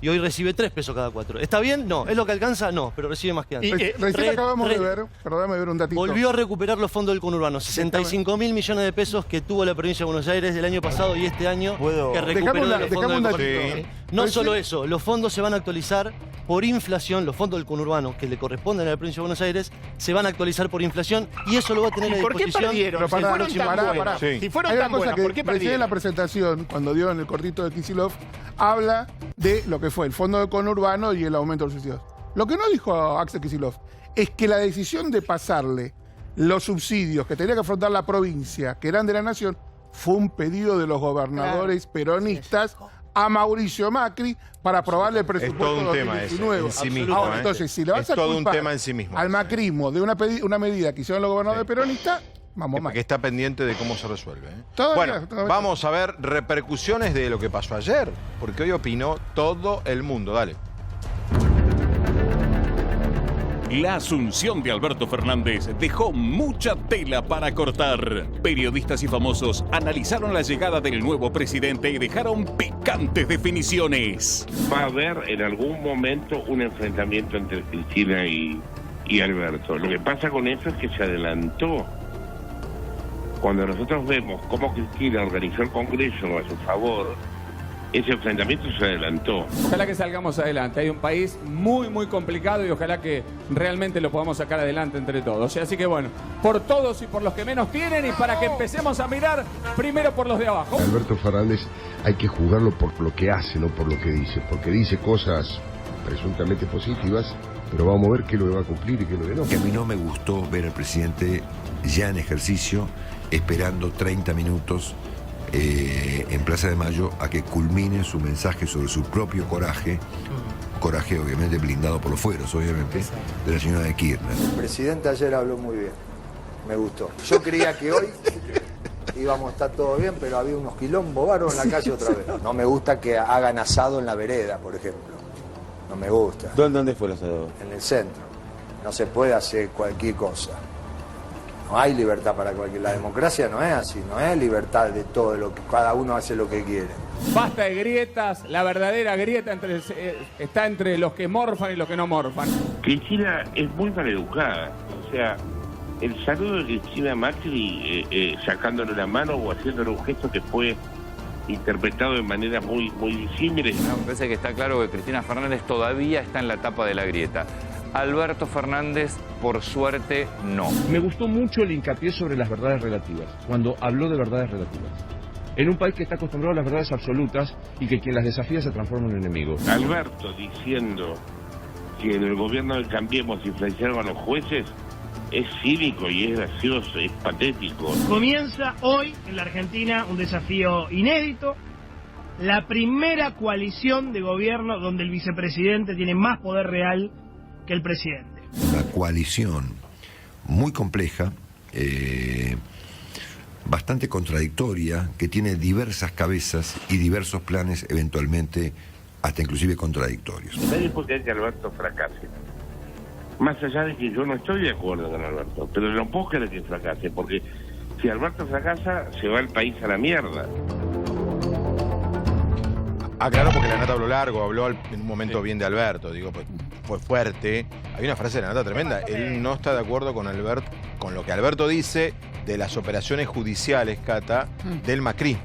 y hoy recibe 3 pesos cada 4. ¿Está bien? No. ¿Es lo que alcanza? No, pero recibe más que antes. Recién acabamos de ver, perdóname ver un datito. Volvió a recuperar los fondos del conurbano, 65.000 millones de pesos que tuvo la provincia de Buenos Aires el año pasado y este año que recuperó de los fondos del conurbano. No solo eso, los fondos se van a actualizar por inflación, los fondos del conurbano que le corresponden a la provincia de Buenos Aires se van a actualizar por inflación y eso lo va a tener a disposición. ¿Por qué perdieron? Si fueron tan buenas, si fueron tan buenas, ¿por qué recién perdieron? en la presentación, cuando dio en el cortito de Kicillof, habla de lo que fue el fondo del conurbano y el aumento de los subsidios. Lo que no dijo Axel Kicillof es que la decisión de pasarle los subsidios que tenía que afrontar la provincia, que eran de la nación, fue un pedido de los gobernadores peronistas a Mauricio Macri para aprobarle el presupuesto es todo un tema 2019. ese, en sí mismo. Ahora, entonces, si le vas a todo un culpar tema en sí mismo. al macrismo de una medida que hicieron los gobernadores peronistas, vamos mal. Que está pendiente de cómo se resuelve. Todavía. Vamos a ver repercusiones de lo que pasó ayer, porque hoy opinó todo el mundo. Dale. La asunción de Alberto Fernández dejó mucha tela para cortar. Periodistas y famosos analizaron la llegada del nuevo presidente y dejaron picantes definiciones. Va a haber en algún momento un enfrentamiento entre Cristina y Alberto. Lo que pasa con eso es que se adelantó. Cuando nosotros vemos cómo Cristina organizó el Congreso a su favor, ese enfrentamiento se adelantó. Ojalá que salgamos adelante. Hay un país muy, muy complicado y ojalá que realmente lo podamos sacar adelante entre todos. Así que bueno, por todos y por los que menos tienen y para que empecemos a mirar primero por los de abajo. Alberto Fernández hay que juzgarlo por lo que hace, no por lo que dice. Porque dice cosas presuntamente positivas, pero vamos a ver qué es lo que va a cumplir y qué es lo que no. Que a mí no me gustó ver al presidente ya en ejercicio, esperando 30 minutos en Plaza de Mayo a que culmine su mensaje sobre su propio coraje, coraje obviamente blindado por los fueros, obviamente, de la señora de Kirchner. El presidente ayer habló muy bien, me gustó. Yo creía que hoy íbamos a estar todo bien, pero había unos quilombos bárbaros en la calle otra vez. No me gusta que hagan asado en la vereda, por ejemplo. No me gusta. ¿Dónde fue el asado? En el centro. No se puede hacer cualquier cosa. No hay libertad para cualquier... La democracia no es así, no es libertad de todo, lo que cada uno hace lo que quiere. Basta de grietas, la verdadera grieta está entre los que morfan y los que no morfan. Cristina es muy maleducada, o sea, el saludo de Cristina Macri sacándole la mano o haciéndole un gesto que fue interpretado de manera muy disímil. No, me parece que está claro que Cristina Fernández todavía está en la etapa de la grieta. Alberto Fernández, por suerte, no. Me gustó mucho el hincapié sobre las verdades relativas, cuando habló de verdades relativas. En un país que está acostumbrado a las verdades absolutas y que quien las desafía se transforma en enemigo. Alberto diciendo que en el gobierno del Cambiemos influenciaron a los jueces es cínico y es gracioso, es patético. Comienza hoy en la Argentina un desafío inédito. La primera coalición de gobierno donde el vicepresidente tiene más poder real que el presidente. Una coalición muy compleja, bastante contradictoria, que tiene diversas cabezas y diversos planes, eventualmente hasta inclusive contradictorios. Nadie puede creer que Alberto fracase. Más allá de que yo no estoy de acuerdo con Alberto, pero no puedo creer que fracase, porque si Alberto fracasa, se va el país a la mierda. Claro, porque la Nata habló largo, habló en un momento bien de Alberto, digo, pues fue fuerte. Hay una frase de la Nata tremenda. Él no está de acuerdo con Alberto, con lo que Alberto dice de las operaciones judiciales, Cata, del macrismo,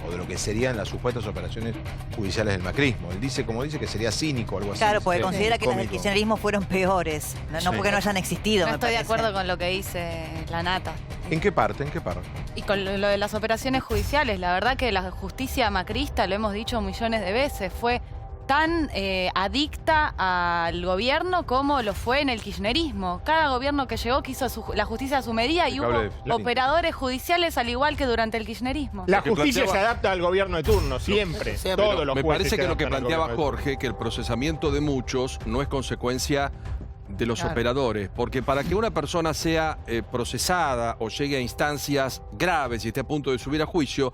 o de lo que serían las supuestas operaciones judiciales del macrismo. Él dice, como dice, que sería cínico o algo así. Claro, porque considera que las del cómico. kirchnerismo fueron peores, no porque no hayan existido. No me estoy de parece. acuerdo con lo que dice la Nata. ¿En qué parte? ¿En qué parte? Y con lo de las operaciones judiciales, la verdad que la justicia macrista, lo hemos dicho millones de veces, fue tan adicta al gobierno como lo fue en el kirchnerismo. Cada gobierno que llegó quiso la justicia a su medida y hubo operadores judiciales al igual que durante el kirchnerismo. La justicia se adapta al gobierno de turno, siempre. Todos los me jueces parece se que lo que adaptan al planteaba gobierno de turno. Jorge, que el procesamiento de muchos no es consecuencia de los operadores, porque para que una persona sea procesada o llegue a instancias graves y esté a punto de subir a juicio,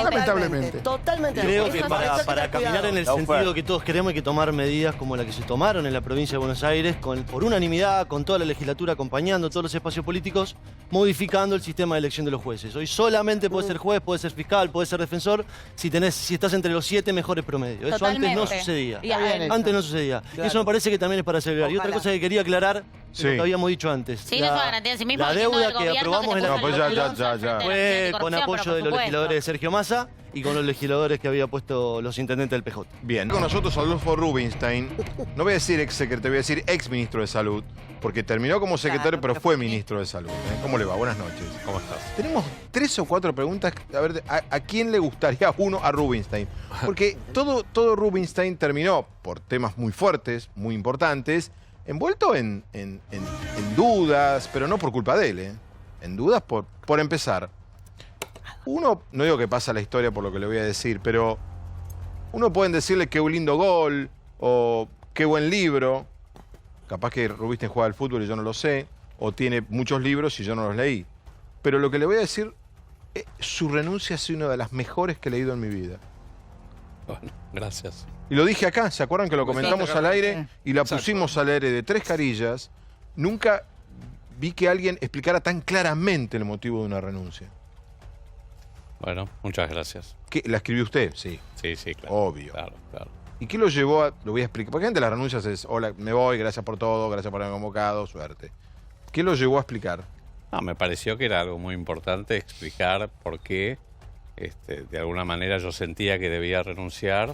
Lamentablemente. Totalmente. Creo que para caminar en el sentido que todos queremos hay que tomar medidas como la que se tomaron en la provincia de Buenos Aires, por unanimidad, con toda la legislatura acompañando, todos los espacios políticos, modificando el sistema de elección de los jueces. Hoy solamente puedes ser juez, puedes ser fiscal, puedes ser defensor si estás entre los 7 mejores promedios. Eso antes no sucedía. Antes no sucedía. Claro. Y eso me parece que también es para celebrar. Y otra Ojalá. cosa que quería aclarar, Sí. lo que habíamos dicho antes. Sí, no es una garantía en sí misma. La viniendo deuda del que gobierno aprobamos en te la puso No, pues ya, el ya, Alonso ya, al frente de la fue Corte con Anticorrupción, apoyo pero de por los supuesto. legisladores de Sergio Massa y con los legisladores que había puesto los intendentes del PJ. Bien. Con nosotros Adolfo Rubinstein, no voy a decir ex secretario, voy a decir ex ministro de Salud, porque terminó como secretario, pero fue ministro de Salud. ¿Cómo le va? Buenas noches. ¿Cómo estás? Tenemos 3 o 4 preguntas. A ver, ¿a quién le gustaría uno? A Rubinstein. Porque todo Rubinstein terminó, por temas muy fuertes, muy importantes, envuelto en dudas, pero no por culpa de él, ¿eh? En dudas por empezar. Uno, no digo que pasa la historia por lo que le voy a decir, pero uno pueden decirle qué lindo gol o qué buen libro. Capaz que Rubinstein juega al fútbol y yo no lo sé, o tiene muchos libros y yo no los leí. Pero lo que le voy a decir, su renuncia ha sido una de las mejores que he leído en mi vida. Bueno, gracias. Y lo dije acá, ¿se acuerdan que lo comentamos al aire y la Exacto. pusimos al aire de 3 carillas? Nunca vi que alguien explicara tan claramente el motivo de una renuncia. Bueno, muchas gracias. ¿Qué, ¿La escribió usted? Sí. Sí, claro. Obvio. Claro. ¿Y qué lo llevó a...? Lo voy a explicar. Porque antes las renuncias es, hola, me voy, gracias por todo, gracias por haberme convocado, suerte. ¿Qué lo llevó a explicar? No, me pareció que era algo muy importante explicar por qué, de alguna manera, yo sentía que debía renunciar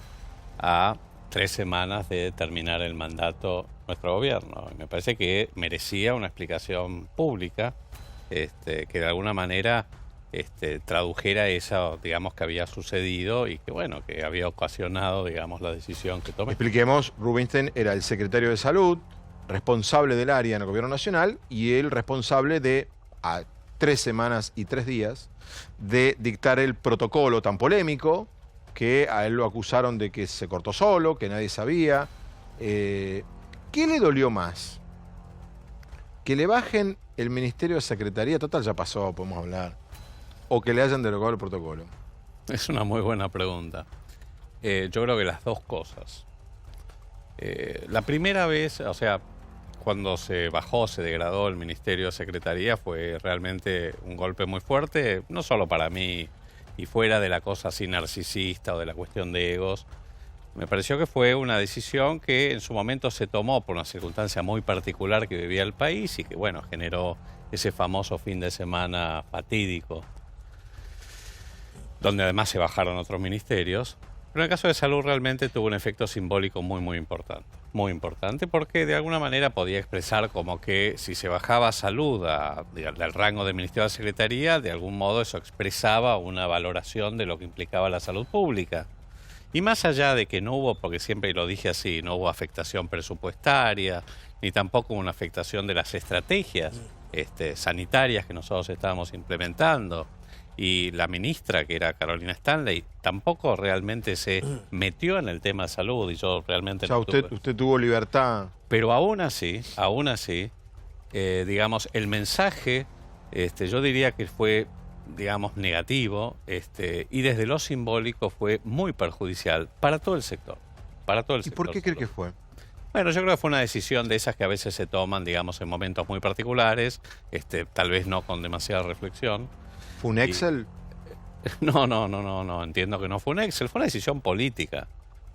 a 3 semanas de terminar el mandato de nuestro gobierno. Y me parece que merecía una explicación pública, que de alguna manera tradujera eso, digamos, que había sucedido y que, bueno, que había ocasionado, digamos, la decisión que tomé. Expliquemos, Rubinstein era el secretario de Salud, responsable del área en el gobierno nacional y el responsable de, a 3 semanas y 3 días, de dictar el protocolo tan polémico que a él lo acusaron de que se cortó solo, que nadie sabía. ¿Qué le dolió más? ¿Que le bajen el Ministerio de Secretaría? Total, ya pasó, podemos hablar. ¿O que le hayan derogado el protocolo? Es una muy buena pregunta. Yo creo que las dos cosas. La primera vez, o sea, cuando se degradó el Ministerio de Secretaría, fue realmente un golpe muy fuerte, no solo para mí, y fuera de la cosa así narcisista o de la cuestión de egos. Me pareció que fue una decisión que en su momento se tomó por una circunstancia muy particular que vivía el país y que, bueno, generó ese famoso fin de semana fatídico, donde además se bajaron otros ministerios. Pero en el caso de Salud realmente tuvo un efecto simbólico muy importante. Muy importante porque de alguna manera podía expresar como que si se bajaba Salud al rango de Ministerio de Secretaría, de algún modo eso expresaba una valoración de lo que implicaba la salud pública. Y más allá de que no hubo, porque siempre lo dije así, no hubo afectación presupuestaria, ni tampoco una afectación de las estrategias sanitarias que nosotros estábamos implementando. Y la ministra, que era Carolina Stanley, tampoco realmente se metió en el tema de salud y yo realmente... O sea, usted tuvo libertad. Pero aún así, digamos, el mensaje, yo diría que fue, digamos, negativo, y desde lo simbólico fue muy perjudicial para todo el sector. ¿Y por qué cree que fue? Bueno, yo creo que fue una decisión de esas que a veces se toman, digamos, en momentos muy particulares, tal vez no con demasiada reflexión. ¿Fue un Excel? No, entiendo que no fue un Excel, fue una decisión política.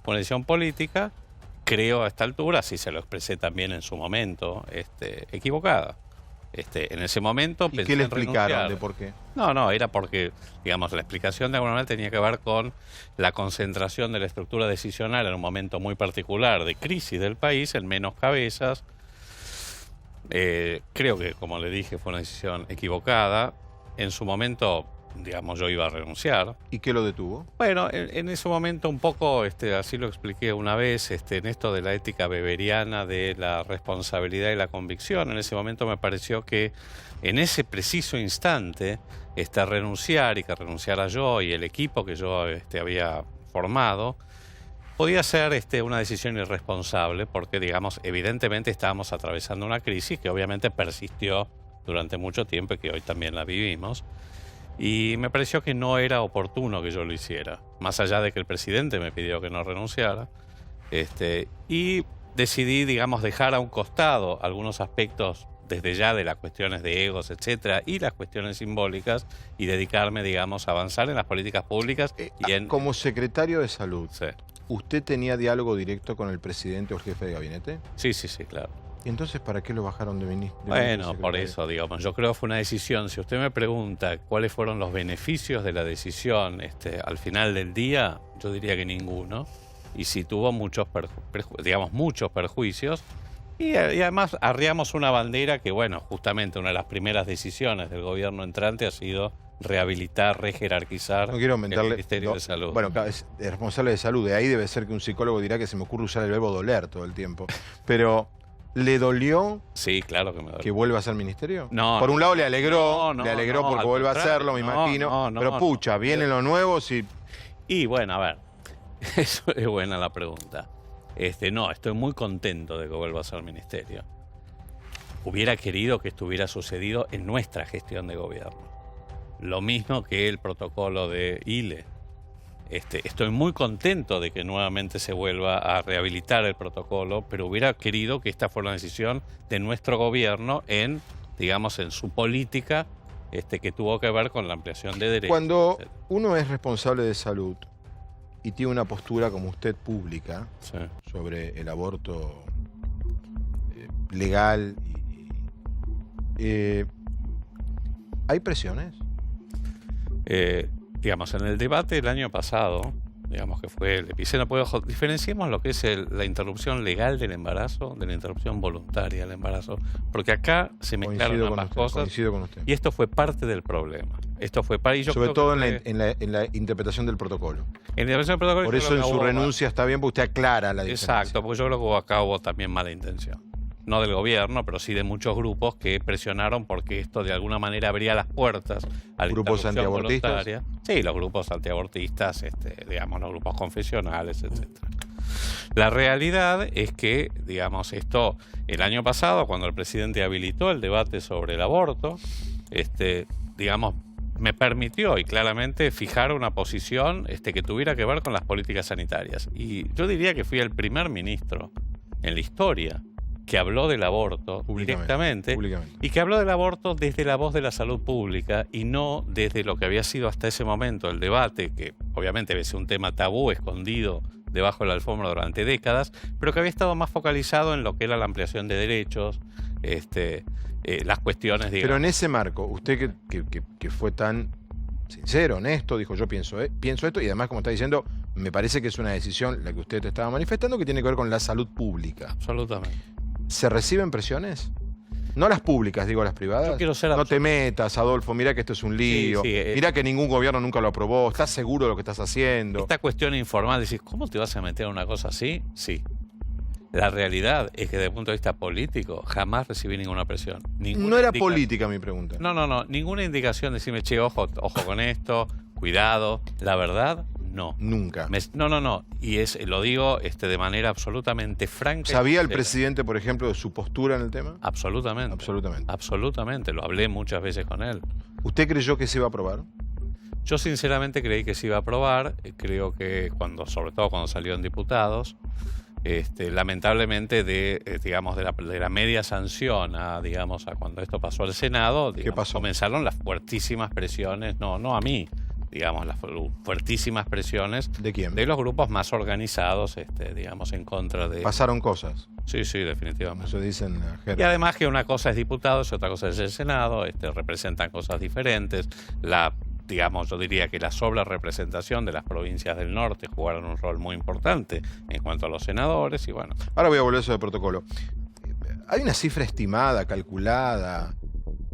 Fue una decisión política, creo a esta altura, así se lo expresé también en su momento, equivocada. En ese momento ¿Y pensé qué le en explicaron renunciar. de por qué? No, era porque, digamos, la explicación de alguna manera tenía que ver con la concentración de la estructura decisional en un momento muy particular de crisis del país en menos cabezas. Creo que, como le dije, fue una decisión equivocada. En su momento, digamos, yo iba a renunciar. ¿Y qué lo detuvo? Bueno, en ese momento un poco, así lo expliqué una vez, en esto de la ética weberiana, de la responsabilidad y la convicción, en ese momento me pareció que en ese preciso instante, renunciar y que renunciara yo y el equipo que yo había formado, podía ser una decisión irresponsable porque, digamos, evidentemente estábamos atravesando una crisis que obviamente persistió durante mucho tiempo y que hoy también la vivimos. Y me pareció que no era oportuno que yo lo hiciera, más allá de que el presidente me pidió que no renunciara. Y decidí, digamos, dejar a un costado algunos aspectos desde ya de las cuestiones de egos, etcétera, y las cuestiones simbólicas, y dedicarme, digamos, a avanzar en las políticas públicas y en... Como secretario de Salud, Sí. ¿usted tenía diálogo directo con el presidente o el jefe de gabinete? Sí, claro. ¿Y entonces para qué lo bajaron de ministro? Bueno, por eso, digamos, yo creo que fue una decisión. Si usted me pregunta cuáles fueron los beneficios de la decisión al final del día, yo diría que ninguno. Y sí tuvo muchos perjuicios. Y además arriamos una bandera que, bueno, justamente una de las primeras decisiones del gobierno entrante ha sido rehabilitar, rejerarquizar el Ministerio de Salud. Bueno, es responsable de salud. De ahí debe ser que un psicólogo dirá que se me ocurre usar el verbo doler todo el tiempo. Pero... ¿le dolió? Sí, claro que me dolió. ¿Que vuelva a ser ministerio? No. Por un lado le alegró, no, porque vuelve a hacerlo, me imagino. Pero pucha, vienen los nuevos y... Y bueno, a ver, eso es buena la pregunta. No, estoy muy contento de que vuelva a ser ministerio. Hubiera querido que esto hubiera sucedido en nuestra gestión de gobierno. Lo mismo que el protocolo de ILE. Estoy muy contento de que nuevamente se vuelva a rehabilitar el protocolo, pero hubiera querido que esta fuera una decisión de nuestro gobierno en su política que tuvo que ver con la ampliación de derechos. Cuando uno es responsable de salud y tiene una postura como usted pública sobre el aborto legal, ¿hay presiones? En el debate del año pasado, que fue el epicentro, diferenciemos lo que es la interrupción legal del embarazo de la interrupción voluntaria del embarazo, porque acá se mezclaron ambas cosas. Coincido con usted. Y esto fue parte del problema. Sobre todo en la interpretación del protocolo. En la interpretación del protocolo. Por eso en su renuncia está bien, porque usted aclara la diferencia. Exacto, porque yo creo que acá hubo también mala intención. No del gobierno, pero sí de muchos grupos que presionaron porque esto de alguna manera abría las puertas a la ¿Grupos antiabortistas? Voluntaria. Sí, los grupos antiabortistas, los grupos confesionales, etcétera. La realidad es que, esto, el año pasado, cuando el presidente habilitó el debate sobre el aborto, me permitió y claramente fijar una posición que tuviera que ver con las políticas sanitarias. Y yo diría que fui el primer ministro en la historia que habló del aborto directamente y que habló del aborto desde la voz de la salud pública y no desde lo que había sido hasta ese momento el debate, que obviamente había sido un tema tabú, escondido debajo de la alfombra durante décadas, pero que había estado más focalizado en lo que era la ampliación de derechos, las cuestiones... Pero en ese marco, usted que fue tan sincero, honesto, dijo yo pienso esto, y además, como está diciendo, me parece que es una decisión, la que usted estaba manifestando, que tiene que ver con la salud pública. Absolutamente. ¿Se reciben presiones? No las públicas, digo las privadas. Yo quiero ser no te metas, Adolfo, mira que esto es un lío. Mira que ningún gobierno nunca lo aprobó. ¿Estás seguro de lo que estás haciendo? Esta cuestión informal, decís, ¿cómo te vas a meter en una cosa así? Sí. La realidad es que desde el punto de vista político jamás recibí ninguna presión. No era política mi pregunta. No. Ninguna indicación de decirme, che, ojo con esto, cuidado. La verdad, no. Nunca. No. Y lo digo de manera absolutamente franca. ¿Sabía el presidente, por ejemplo, de su postura en el tema? Absolutamente. Absolutamente. Lo hablé muchas veces con él. ¿Usted creyó que se iba a aprobar? Yo sinceramente creí que se iba a aprobar. Creo que sobre todo cuando salió en diputados, lamentablemente de la media sanción a cuando esto pasó al Senado, ¿qué pasó? Comenzaron las fuertísimas presiones, no a mí, las fuertísimas presiones. ¿De quién? De los grupos más organizados, en contra de... ¿Pasaron cosas? Sí, definitivamente. Eso dicen y además que una cosa es diputados y otra cosa es el Senado, representan cosas diferentes. Yo diría que la sobrerepresentación de las provincias del norte jugaron un rol muy importante en cuanto a los senadores y bueno. Ahora voy a volver a eso de protocolo. ¿Hay una cifra estimada, calculada,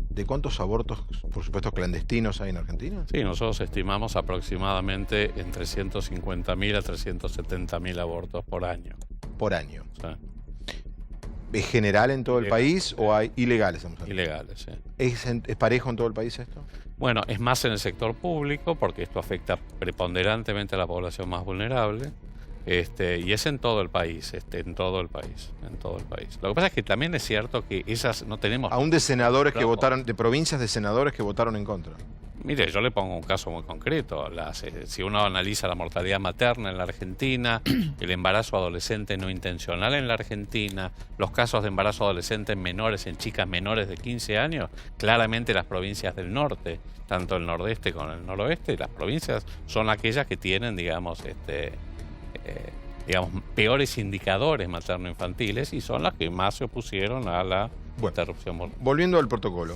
de cuántos abortos, por supuesto, clandestinos hay en Argentina? Sí, nosotros estimamos aproximadamente entre 150.000 a 370.000 abortos por año. Por año. Sí. ¿Es general en todo el país o hay ilegales? Ilegales, sí. ¿Es parejo en todo el país esto? Bueno, es más en el sector público porque esto afecta preponderantemente a la población más vulnerable. Y es en todo el país, en todo el país. Lo que pasa es que también es cierto que esas no tenemos... Aún de senadores que votaron, de provincias de senadores que votaron en contra. Mire, yo le pongo un caso muy concreto. Si uno analiza la mortalidad materna en la Argentina, el embarazo adolescente no intencional en la Argentina, los casos de embarazo adolescente en menores, en chicas menores de 15 años, claramente las provincias del norte, tanto el nordeste como el noroeste, las provincias son aquellas que tienen, digamos, peores indicadores materno-infantiles y son las que más se opusieron a la interrupción voluntaria. Volviendo al protocolo.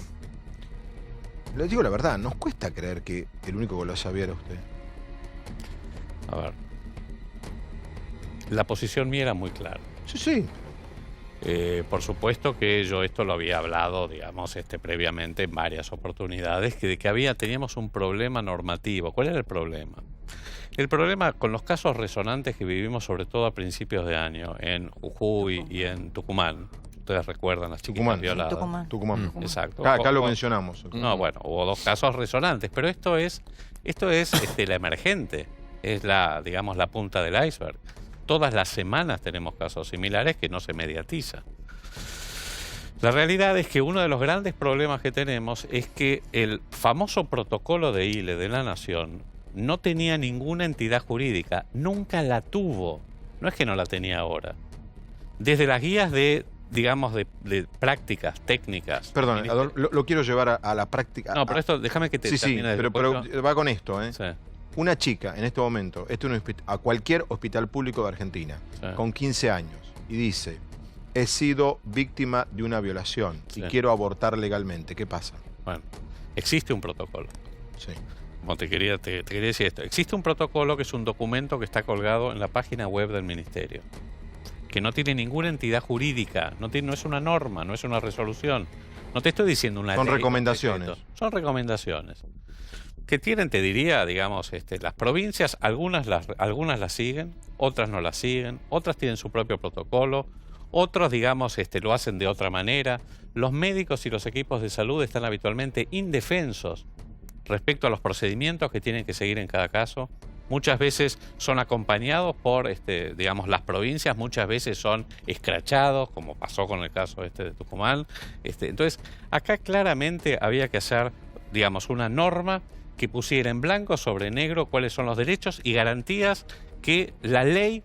Le digo la verdad, nos cuesta creer que el único que lo sabía era usted. A ver. La posición mía era muy clara. Sí. Por supuesto que yo esto lo había hablado, digamos, previamente en varias oportunidades, que teníamos un problema normativo. ¿Cuál era el problema? El problema con los casos resonantes que vivimos, sobre todo a principios de año, en Jujuy y en Tucumán. Ustedes recuerdan las chicas violadas. Tucumán. Exacto. Acá lo mencionamos. No, bueno, hubo 2 casos resonantes, pero esto es la emergente, es la punta del iceberg. Todas las semanas tenemos casos similares que no se mediatiza. La realidad es que uno de los grandes problemas que tenemos es que el famoso protocolo de ILE de la Nación no tenía ninguna entidad jurídica, nunca la tuvo. No es que no la tenía ahora. Desde las guías de prácticas, técnicas. Perdón, lo quiero llevar a la práctica. No, pero esto, déjame que te termine. Pero va con esto, ¿eh? Sí. Una chica, en este momento, a cualquier hospital público de Argentina, con 15 años, y dice, he sido víctima de una violación y quiero abortar legalmente, ¿qué pasa? Bueno, existe un protocolo. Sí. Como te quería decir esto. Existe un protocolo que es un documento que está colgado en la página web del Ministerio, que no tiene ninguna entidad jurídica, no es una norma, no es una resolución. No te estoy diciendo una ley. Son recomendaciones. Son recomendaciones. Que tienen, te diría, las provincias, algunas las siguen, otras no las siguen, otras tienen su propio protocolo, otros, lo hacen de otra manera. Los médicos y los equipos de salud están habitualmente indefensos respecto a los procedimientos que tienen que seguir en cada caso. Muchas veces son acompañados por, las provincias, muchas veces son escrachados, como pasó con el caso de Tucumán. Entonces, acá claramente había que hacer, una norma que pusiera en blanco sobre negro cuáles son los derechos y garantías que la ley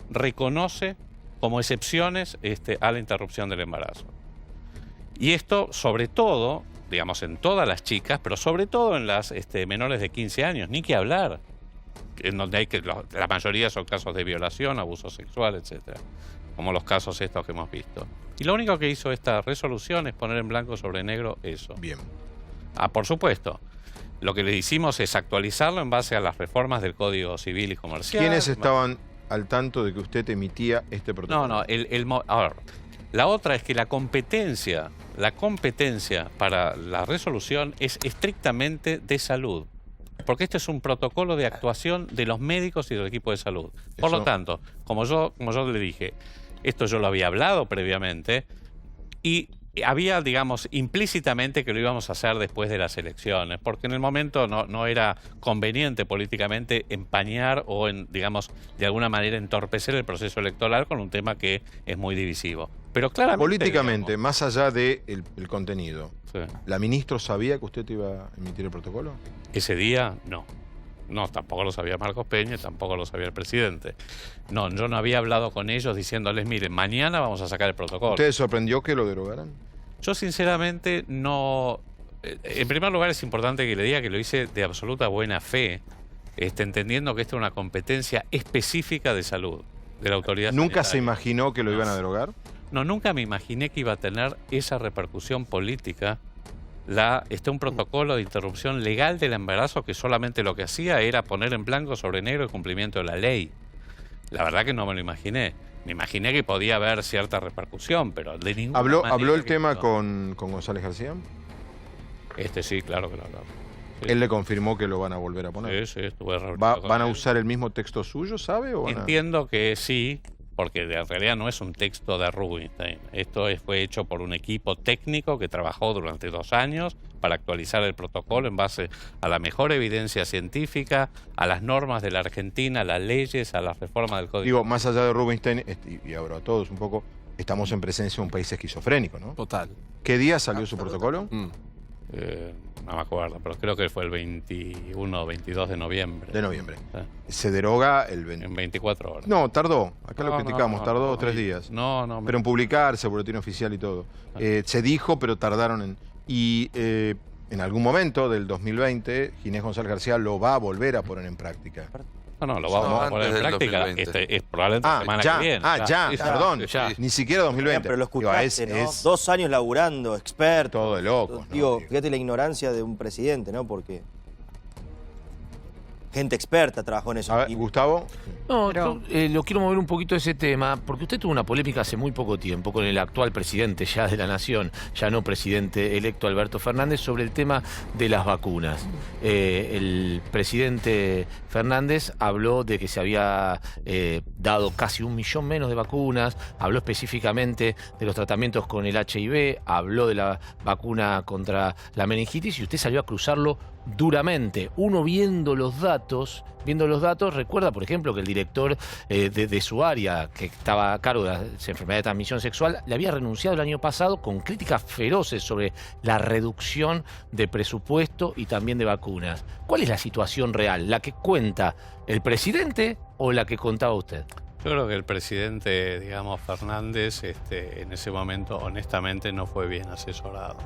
reconoce como excepciones a la interrupción del embarazo. Y esto, sobre todo, en todas las chicas, pero sobre todo en las menores de 15 años, ni que hablar, en donde la mayoría son casos de violación, abuso sexual, etcétera, como los casos estos que hemos visto. Y lo único que hizo esta resolución es poner en blanco sobre negro eso. Bien. Por supuesto, lo que le hicimos es actualizarlo en base a las reformas del Código Civil y Comercial. ¿Quiénes estaban al tanto de que usted emitía este protocolo? No, a ver, la otra es que la competencia para la resolución es estrictamente de salud. Porque este es un protocolo de actuación de los médicos y del equipo de salud. Por lo tanto, como yo le dije, esto yo lo había hablado previamente y había, implícitamente que lo íbamos a hacer después de las elecciones, porque en el momento no era conveniente políticamente empañar o, de alguna manera entorpecer el proceso electoral con un tema que es muy divisivo. Pero claramente... Políticamente, más allá del contenido, ¿la ministra sabía que usted iba a emitir el protocolo? Ese día, no. No, tampoco lo sabía Marcos Peña, tampoco lo sabía el presidente. No, yo no había hablado con ellos diciéndoles, miren, mañana vamos a sacar el protocolo. ¿Usted sorprendió que lo derogaran? Yo sinceramente no... En primer lugar es importante que le diga que lo hice de absoluta buena fe, entendiendo que esta es una competencia específica de salud, de la autoridad sanitaria. ¿Nunca se imaginó que lo iban a derogar? No, nunca me imaginé que iba a tener esa repercusión política un protocolo de interrupción legal del embarazo que solamente lo que hacía era poner en blanco sobre negro el cumplimiento de la ley. La verdad que no me lo imaginé. Me imaginé que podía haber cierta repercusión, pero de ninguna manera. ¿Habló el tema con González García? Sí, claro que lo habló. Sí. ¿Él le confirmó que lo van a volver a poner? Sí, estuve reunido. ¿Van a usar el mismo texto suyo, sabe? Entiendo que sí, porque en realidad no es un texto de Rubinstein. Esto fue hecho por un equipo técnico que trabajó durante 2 años para actualizar el protocolo en base a la mejor evidencia científica, a las normas de la Argentina, a las leyes, a las reformas del Código. Digo, más allá de Rubinstein, y abro a todos un poco, estamos en presencia de un país esquizofrénico, ¿no? Total. ¿Qué día salió su protocolo? No me acuerdo, pero creo que fue el 21 o 22 de noviembre. De noviembre. Se deroga en 24 horas. No, tardó. Acá lo No, criticamos, no, tardó no, 3 días. No. Pero en publicarse, boletín oficial y todo. Se dijo, pero tardaron en... Y en algún momento del 2020, Ginés González García lo va a volver a poner en práctica. No, lo vamos a poner en práctica. Es probablemente la semana que viene. Perdón. Ni siquiera 2020. Pero lo escuchaste, ¿no? 2 años laburando, experto. Todo de locos, ¿no? Digo, fíjate la ignorancia de un presidente, ¿no? Porque gente experta trabajó en eso. A ver, Gustavo. No, yo lo quiero mover un poquito ese tema, porque usted tuvo una polémica hace muy poco tiempo con el actual presidente ya de la Nación, ya no presidente electo Alberto Fernández, sobre el tema de las vacunas. El presidente Fernández habló de que se había dado casi 1 millón menos de vacunas, habló específicamente de los tratamientos con el HIV, habló de la vacuna contra la meningitis y usted salió a cruzarlo duramente. Uno viendo los datos, recuerda, por ejemplo, que el director de su área, que estaba a cargo de la enfermedad de transmisión sexual, le había renunciado el año pasado con críticas feroces sobre la reducción de presupuesto y también de vacunas. ¿Cuál es la situación real? ¿La que cuenta el presidente o la que contaba usted? Yo creo que el presidente, digamos, Fernández, en ese momento, honestamente, no fue bien asesorado.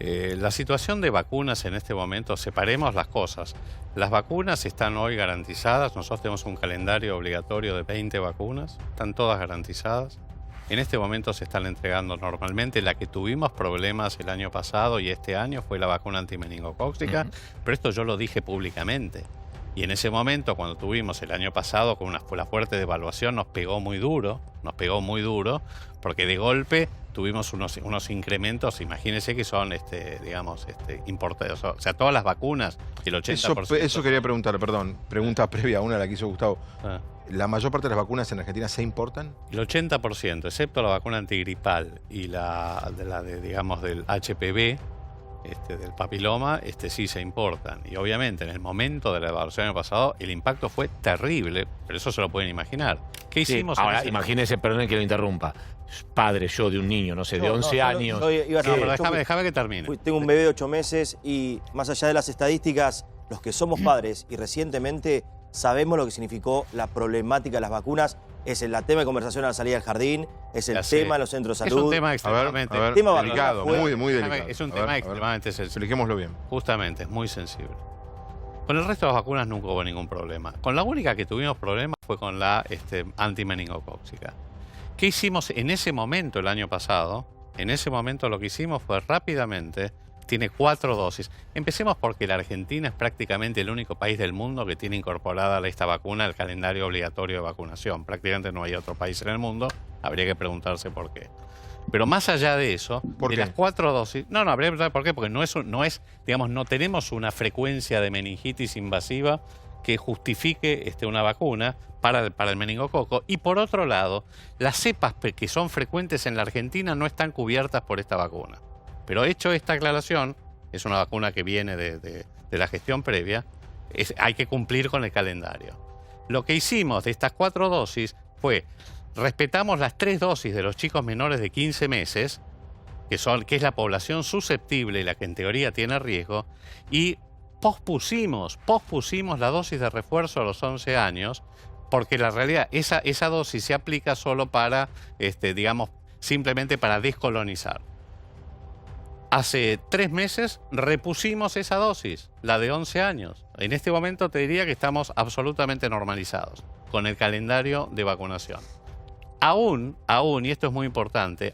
La situación de vacunas en este momento, separemos las cosas. Las vacunas están hoy garantizadas. Nosotros tenemos un calendario obligatorio de 20 vacunas. Están todas garantizadas. En este momento se están entregando normalmente. La que tuvimos problemas el año pasado y este año fue la vacuna antimeningocócica. Pero esto yo lo dije públicamente. Y en ese momento, cuando tuvimos el año pasado con la fuerte devaluación, nos pegó muy duro, porque de golpe tuvimos unos incrementos, imagínense que son, importados. O sea, todas las vacunas, el 80%. Eso quería preguntar, perdón, pregunta previa a una de la que hizo Gustavo. ¿La mayor parte de las vacunas en Argentina se importan? El 80%, excepto la vacuna antigripal y del HPV, del papiloma, sí se importan. Y obviamente en el momento de la evaluación del año pasado el impacto fue terrible, pero eso se lo pueden imaginar. ¿Qué hicimos? Ahora, imagínese, perdón que lo interrumpa, padre yo de un niño, no sé, de 11 años. Déjame que termine. Tengo un bebé de 8 meses y más allá de las estadísticas, los que somos padres y recientemente sabemos lo que significó la problemática de las vacunas. Es el tema de conversación a la salida del jardín, es el tema de los centros de salud. Es un tema extremadamente delicado, muy delicado. Es un tema extremadamente sensible. Expliquémoslo bien. Justamente, es muy sensible. Con el resto de las vacunas nunca hubo ningún problema. Con la única que tuvimos problemas fue con la antimeningocócica. ¿Qué hicimos en ese momento el año pasado? En ese momento lo que hicimos fue rápidamente, tiene 4 dosis. Empecemos porque la Argentina es prácticamente el único país del mundo que tiene incorporada esta vacuna al calendario obligatorio de vacunación. Prácticamente no hay otro país en el mundo. Habría que preguntarse por qué. Pero más allá de eso, de las 4 dosis... No, habría que preguntar por qué, porque no tenemos una frecuencia de meningitis invasiva que justifique una vacuna para el meningococo. Y por otro lado, las cepas que son frecuentes en la Argentina no están cubiertas por esta vacuna. Pero hecho esta aclaración, es una vacuna que viene de la gestión previa, hay que cumplir con el calendario. Lo que hicimos de estas 4 dosis fue, respetamos las 3 dosis de los chicos menores de 15 meses, que es la población susceptible y la que en teoría tiene riesgo, y pospusimos la dosis de refuerzo a los 11 años, porque la realidad, esa dosis se aplica solo para, simplemente para descolonizar. Hace 3 meses repusimos esa dosis, la de 11 años. En este momento te diría que estamos absolutamente normalizados con el calendario de vacunación. Aún, y esto es muy importante,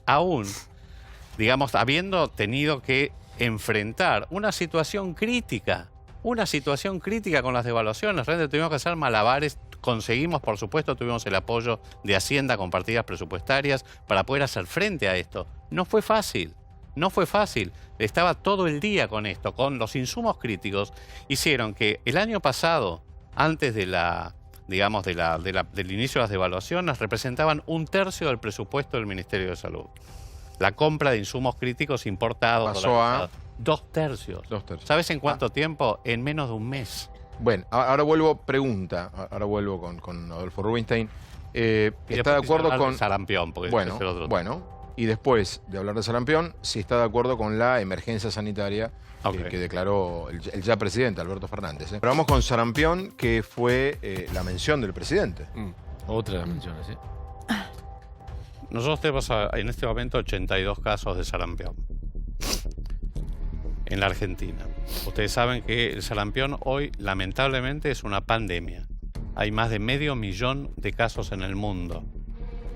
habiendo tenido que enfrentar una situación crítica con las devaluaciones, realmente tuvimos que hacer malabares. Conseguimos, por supuesto, tuvimos el apoyo de Hacienda con partidas presupuestarias para poder hacer frente a esto. No fue fácil. Estaba todo el día con esto, con los insumos críticos. Hicieron que el año pasado, antes de la digamos, del inicio de las devaluaciones, representaban 1/3 del presupuesto del Ministerio de Salud. La compra de insumos críticos importados pasó a 2/3. ¿Sabes en cuánto tiempo? En menos de un mes. Bueno, ahora vuelvo con Adolfo Rubinstein. ¿Está de acuerdo con sarampión? Porque bueno, y después de hablar de sarampión, si está de acuerdo con la emergencia sanitaria que declaró el ya presidente Alberto Fernández. Pero vamos con sarampión, que fue la mención del presidente. Otra de las menciones, ¿sí? Nosotros tenemos en este momento 82 casos de sarampión en la Argentina. Ustedes saben que el sarampión hoy, lamentablemente, es una pandemia. Hay más de 500.000 de casos en el mundo.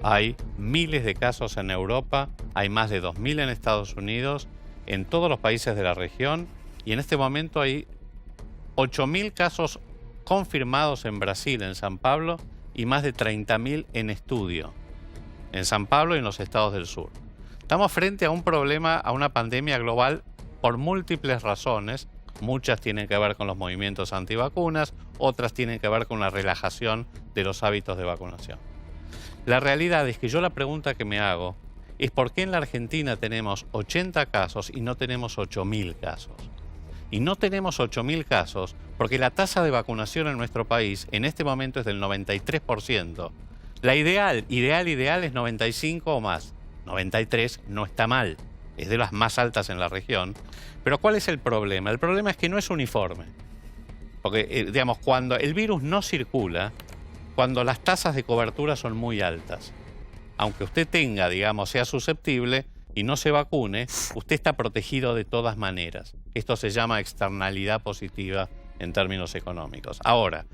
Hay miles de casos en Europa, hay más de 2.000 en Estados Unidos, en todos los países de la región, y en este momento hay 8.000 casos confirmados en Brasil, en San Pablo, y más de 30.000 en estudio, en San Pablo y en los estados del sur. Estamos frente a un problema, a una pandemia global por múltiples razones. Muchas tienen que ver con los movimientos antivacunas, otras tienen que ver con la relajación de los hábitos de vacunación. La realidad es que yo la pregunta que me hago es por qué en la Argentina tenemos 80 casos y no tenemos 8.000 casos. Y no tenemos 8.000 casos porque la tasa de vacunación en nuestro país en este momento es del 93%. La ideal es 95 o más. 93 no está mal, es de las más altas en la región. Pero ¿cuál es el problema? El problema es que no es uniforme. Porque, digamos, cuando el virus no circula, cuando las tasas de cobertura son muy altas, aunque usted tenga, digamos, sea susceptible y no se vacune, usted está protegido de todas maneras. Esto se llama externalidad positiva en términos económicos. Ahora,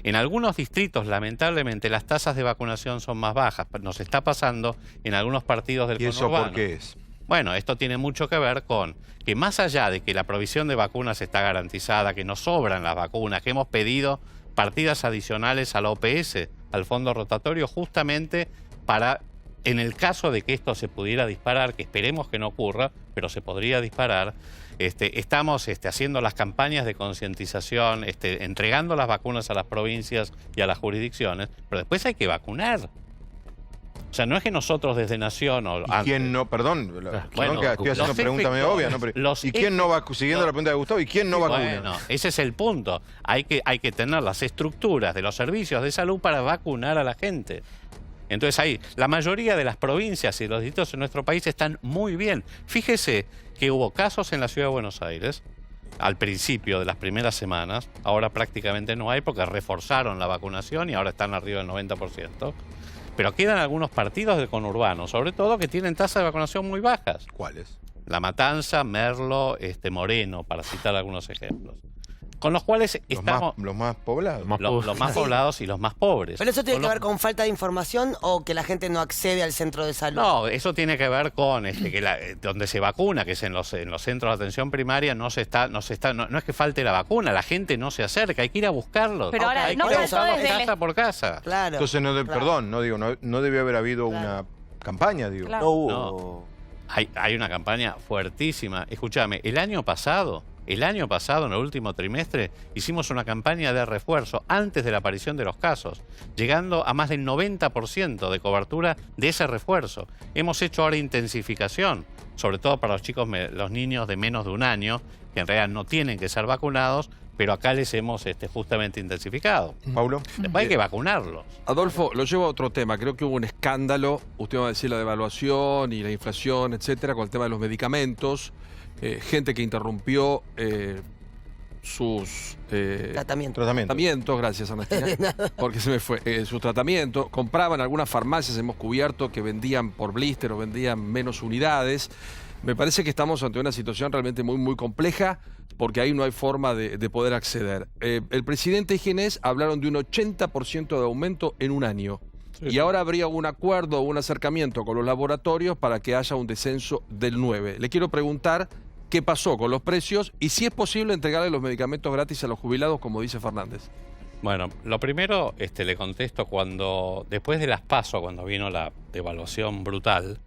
en algunos distritos, lamentablemente, las tasas de vacunación son más bajas. Nos está pasando en algunos partidos del conurbano. ¿Y eso por qué es? Bueno, esto tiene mucho que ver con que más allá de que la provisión de vacunas está garantizada, que nos sobran las vacunas, que hemos pedido partidas adicionales a la OPS, al fondo rotatorio, justamente para, en el caso de que esto se pudiera disparar, que esperemos que no ocurra, pero se podría disparar, estamos haciendo las campañas de concientización, entregando las vacunas a las provincias y a las jurisdicciones, pero después hay que vacunar. O sea, no es que nosotros desde Nación o... ¿Y quién no? Perdón, que estoy haciendo una pregunta medio obvia, ¿no? Pero, ¿y quién no va, siguiendo la pregunta de Gustavo, ¿y quién no vacuna? Bueno, ese es el punto. Hay que tener las estructuras de los servicios de salud para vacunar a la gente. Entonces ahí, la mayoría de las provincias y los distritos en nuestro país están muy bien. Fíjese que hubo casos en la Ciudad de Buenos Aires, al principio de las primeras semanas, ahora prácticamente no hay porque reforzaron la vacunación y ahora están arriba del 90%. Pero quedan algunos partidos del conurbano, sobre todo, que tienen tasas de vacunación muy bajas. ¿Cuáles? La Matanza, Merlo, Moreno, para citar algunos ejemplos. Con los cuales estamos... Los más poblados. Los más poblados y los más pobres. ¿Pero eso tiene que ver con falta de información o que la gente no accede al centro de salud? No, eso tiene que ver con que donde se vacuna, que es en los centros de atención primaria, no es que falte la vacuna, la gente no se acerca, hay que ir a buscarlos. Pero ahora hay no que ir casa por casa. Claro. Entonces, perdón, no debió haber habido una campaña, digo. Claro. No hubo. Hay una campaña fuertísima. Escúchame, el año pasado, en el último trimestre, hicimos una campaña de refuerzo antes de la aparición de los casos, llegando a más del 90% de cobertura de ese refuerzo. Hemos hecho ahora intensificación, sobre todo para los niños de menos de un año, que en realidad no tienen que ser vacunados, pero acá les hemos justamente intensificado. Paulo. Después hay que vacunarlos. Adolfo, lo llevo a otro tema. Creo que hubo un escándalo, usted va a decir la devaluación y la inflación, etcétera, con el tema de los medicamentos. Gente que interrumpió sus tratamientos, gracias Ernestina, porque se me fue, sus tratamientos, compraban algunas farmacias, hemos cubierto que vendían por blister o vendían menos unidades. Me parece que estamos ante una situación realmente muy, muy compleja, porque ahí no hay forma de poder acceder. El presidente y Ginés hablaron de un 80% de aumento en un año. Y ahora habría un acuerdo o un acercamiento con los laboratorios para que haya un descenso del 9%. Le quiero preguntar qué pasó con los precios y si es posible entregarle los medicamentos gratis a los jubilados, como dice Fernández. Bueno, lo primero le contesto después de las PASO, cuando vino la devaluación brutal,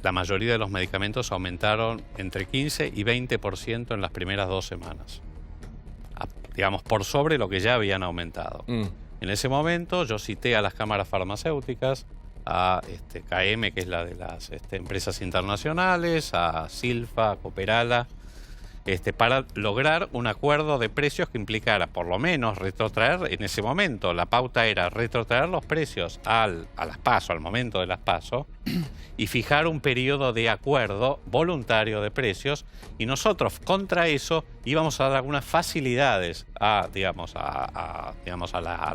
la mayoría de los medicamentos aumentaron entre 15 y 20% en las primeras 2 semanas. digamos, por sobre lo que ya habían aumentado. En ese momento yo cité a las cámaras farmacéuticas, a KM, que es la de las empresas internacionales, a Silfa, a Cooperala, para lograr un acuerdo de precios que implicara por lo menos retrotraer en ese momento. La pauta era retrotraer los precios a las PASO, al momento de las PASO, y fijar un periodo de acuerdo voluntario de precios, y nosotros contra eso íbamos a dar algunas facilidades a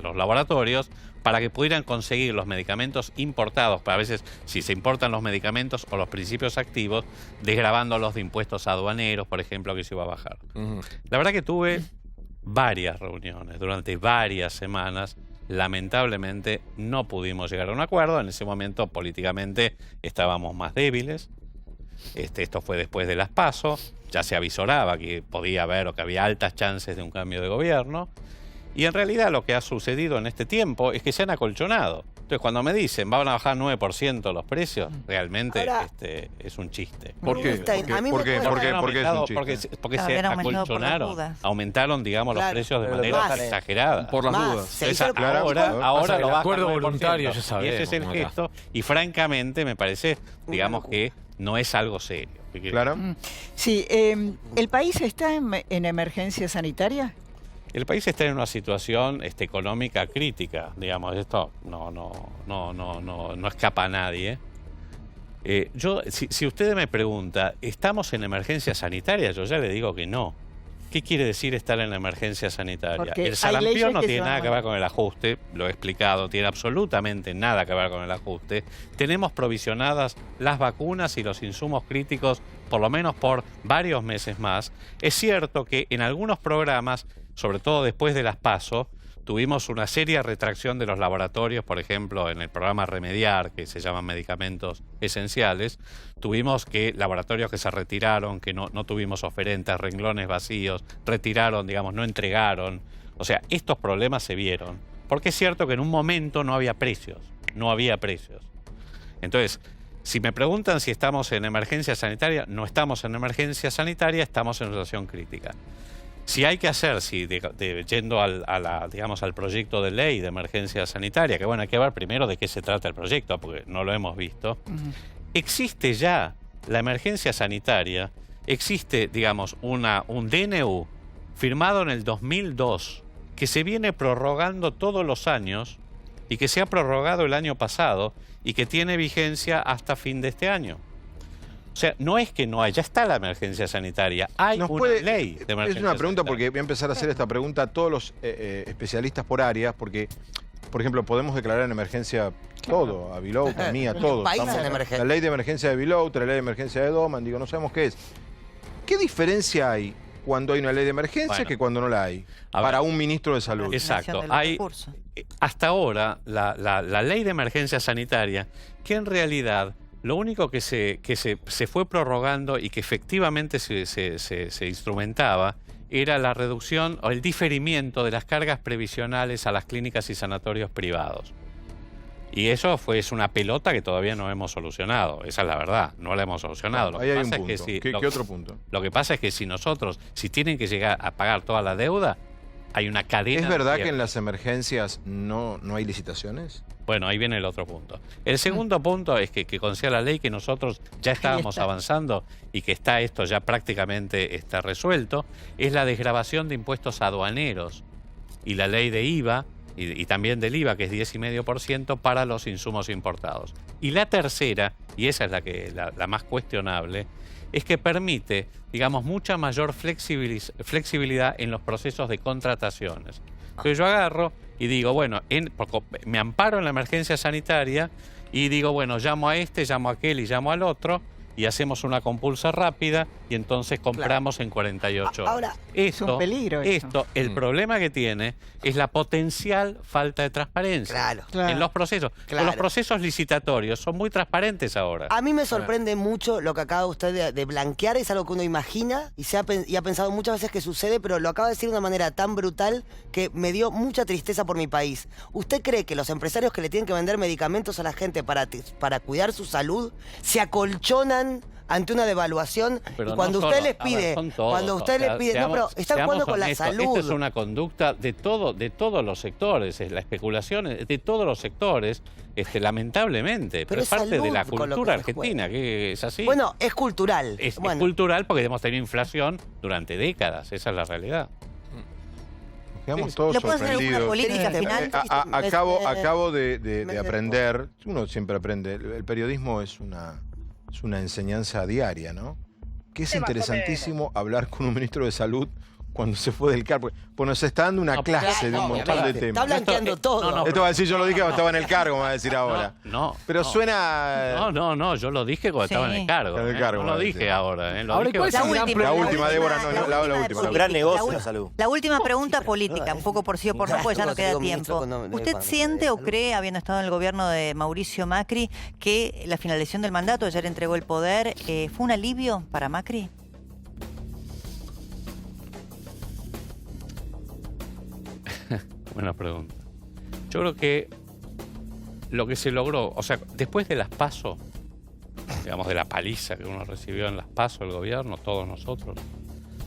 los laboratorios para que pudieran conseguir los medicamentos importados, a veces si se importan los medicamentos o los principios activos, desgravándolos de impuestos aduaneros, por ejemplo, que se iba a bajar. La verdad que tuve varias reuniones durante varias semanas. Lamentablemente no pudimos llegar a un acuerdo. En ese momento políticamente estábamos más débiles. Esto fue después de las PASO. Ya se avisoraba que podía haber o que había altas chances de un cambio de gobierno. Y en realidad lo que ha sucedido en este tiempo es que se han acolchonado. Entonces, cuando me dicen van a bajar 9% los precios, realmente Ahora, es un chiste. ¿Por qué? ¿Por qué es un chiste? Porque se acolchonaron. Aumentaron, digamos, los precios de manera exagerada. Por las dudas. Ahora lo bajan. Acuerdo voluntario, ya sabemos. Y ese es el gesto. Y francamente me parece, digamos, que no es algo serio. Claro. Sí, ¿el país está en emergencia sanitaria? El país está en una situación económica crítica, digamos, esto no escapa a nadie. Si usted me pregunta, ¿estamos en emergencia sanitaria? Yo ya le digo que no. ¿Qué quiere decir estar en la emergencia sanitaria? Porque el sarampión no tiene nada que ver con el ajuste, lo he explicado, tiene absolutamente nada que ver con el ajuste. Tenemos provisionadas las vacunas y los insumos críticos por lo menos por varios meses más. Es cierto que en algunos programas, sobre todo después de las PASO, tuvimos una seria retracción de los laboratorios, por ejemplo, en el programa Remediar, que se llaman medicamentos esenciales, tuvimos que laboratorios que se retiraron, que no tuvimos oferentes, renglones vacíos, retiraron, digamos, no entregaron. O sea, estos problemas se vieron, porque es cierto que en un momento no había precios. Entonces, si me preguntan si estamos en emergencia sanitaria, no estamos en emergencia sanitaria, estamos en situación crítica. Si hay que hacer, yendo al proyecto de ley de emergencia sanitaria, que bueno, hay que ver primero de qué se trata el proyecto, porque no lo hemos visto. Existe ya la emergencia sanitaria, existe, digamos, un DNU firmado en el 2002, que se viene prorrogando todos los años y que se ha prorrogado el año pasado y que tiene vigencia hasta fin de este año. O sea, no es que no hay, ya está la emergencia sanitaria, hay una ley de emergencia Es una pregunta sanitaria. porque voy a empezar a hacer esta pregunta a todos los especialistas por áreas, porque, por ejemplo, podemos declarar en emergencia todo, a Bilout, a mí, a todos. País en emergencia. La ley de emergencia de Bilout, la ley de emergencia de Doman, digo, no sabemos qué es. ¿Qué diferencia hay cuando hay una ley de emergencia que cuando no la hay? Para un ministro de salud. Exacto. Hay, hasta ahora, la ley de emergencia sanitaria, que en realidad lo único que se fue prorrogando y que efectivamente se instrumentaba era la reducción o el diferimiento de las cargas previsionales a las clínicas y sanatorios privados. Y eso es una pelota que todavía no hemos solucionado. Esa es la verdad, no la hemos solucionado. Ahí hay un punto. ¿Qué otro punto? Lo que pasa es que si tienen que llegar a pagar toda la deuda, hay una cadena. ¿Es verdad que en las emergencias no hay licitaciones? Bueno, ahí viene el otro punto. El segundo punto es que considera la ley que nosotros ya estábamos avanzando y que esto ya prácticamente está resuelto, es la desgravación de impuestos aduaneros y la ley de IVA y también del IVA, que es 10,5% para los insumos importados. Y la tercera, y esa es la más cuestionable, es que permite, digamos, mucha mayor flexibilidad en los procesos de contrataciones. Entonces yo agarro y digo, bueno, me amparo en la emergencia sanitaria y digo, bueno, llamo a este, llamo a aquel y llamo al otro y hacemos una compulsa rápida y entonces compramos en 48 horas. Ahora, es un peligro eso. El problema que tiene es la potencial falta de transparencia en los procesos. Los procesos licitatorios son muy transparentes ahora. A mí me sorprende mucho lo que acaba usted de blanquear, es algo que uno imagina y ha pensado muchas veces que sucede, pero lo acaba de decir de una manera tan brutal que me dio mucha tristeza por mi país. ¿Usted cree que los empresarios que le tienen que vender medicamentos a la gente para cuidar su salud se acolchonan están ante una devaluación Pero y cuando no usted solo, les pide, son todos, cuando usted les pide, no, pero están jugando con la honestos, salud. Esta es una conducta de todos los sectores, es la especulación de todos los sectores, lamentablemente, pero es parte de la salud con lo cultura que se argentina, que es así. Bueno, es cultural. Es Bueno. cultural porque hemos tenido inflación durante décadas, esa es la realidad. Quedamos todos ¿Le puedo hacer alguna sorprendidos. política final? Acabo de aprender, uno siempre aprende, el periodismo es una enseñanza diaria, ¿no? Que es interesantísimo hablar con un ministro de salud cuando se fue del cargo. Pues nos está dando una clase de un montón de temas. Está blanqueando todo. Esto va a decir, yo lo dije cuando estaba en el cargo, me va a decir ahora. Pero suena... No, yo lo dije cuando estaba en el cargo. No lo dije ahora. Lo Ahora, dije ¿cuál es el gran La última, Débora, no, la última. Un gran negocio la salud. La última pregunta política, un poco por sí o por no, pues ya no queda tiempo. ¿Usted siente o cree, habiendo estado en el gobierno de Mauricio Macri, que la finalización del mandato, ayer entregó el poder, fue un alivio para Macri? Buena pregunta. Yo creo que lo que se logró, o sea, después de las PASO, digamos, de la paliza que uno recibió en las PASO, el gobierno, todos nosotros,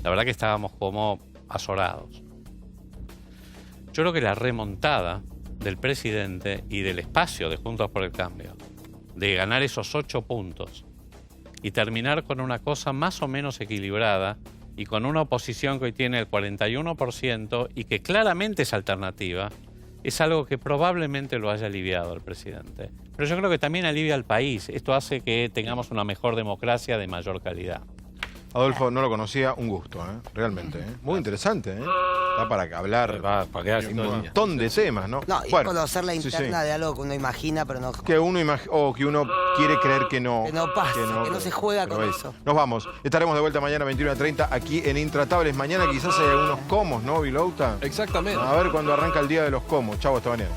la verdad que estábamos como azorados. Yo creo que la remontada del presidente y del espacio de Juntos por el Cambio, de ganar esos 8 puntos y terminar con una cosa más o menos equilibrada, y con una oposición que hoy tiene el 41% y que claramente es alternativa, es algo que probablemente lo haya aliviado al presidente. Pero yo creo que también alivia al país. Esto hace que tengamos una mejor democracia de mayor calidad. Adolfo, no lo conocía, un gusto, realmente. Muy interesante, Da para hablar un montón de temas, ¿no? No, y conocer la interna de algo que uno imagina, pero no... Que uno quiere creer que no. Que no pasa, que no se juega con eso. Nos vamos. Estaremos de vuelta mañana 21:30 aquí en Intratables. Mañana quizás hay algunos comos, ¿no, Vilouta? Exactamente. A ver cuándo arranca el día de los comos. Chau, hasta mañana.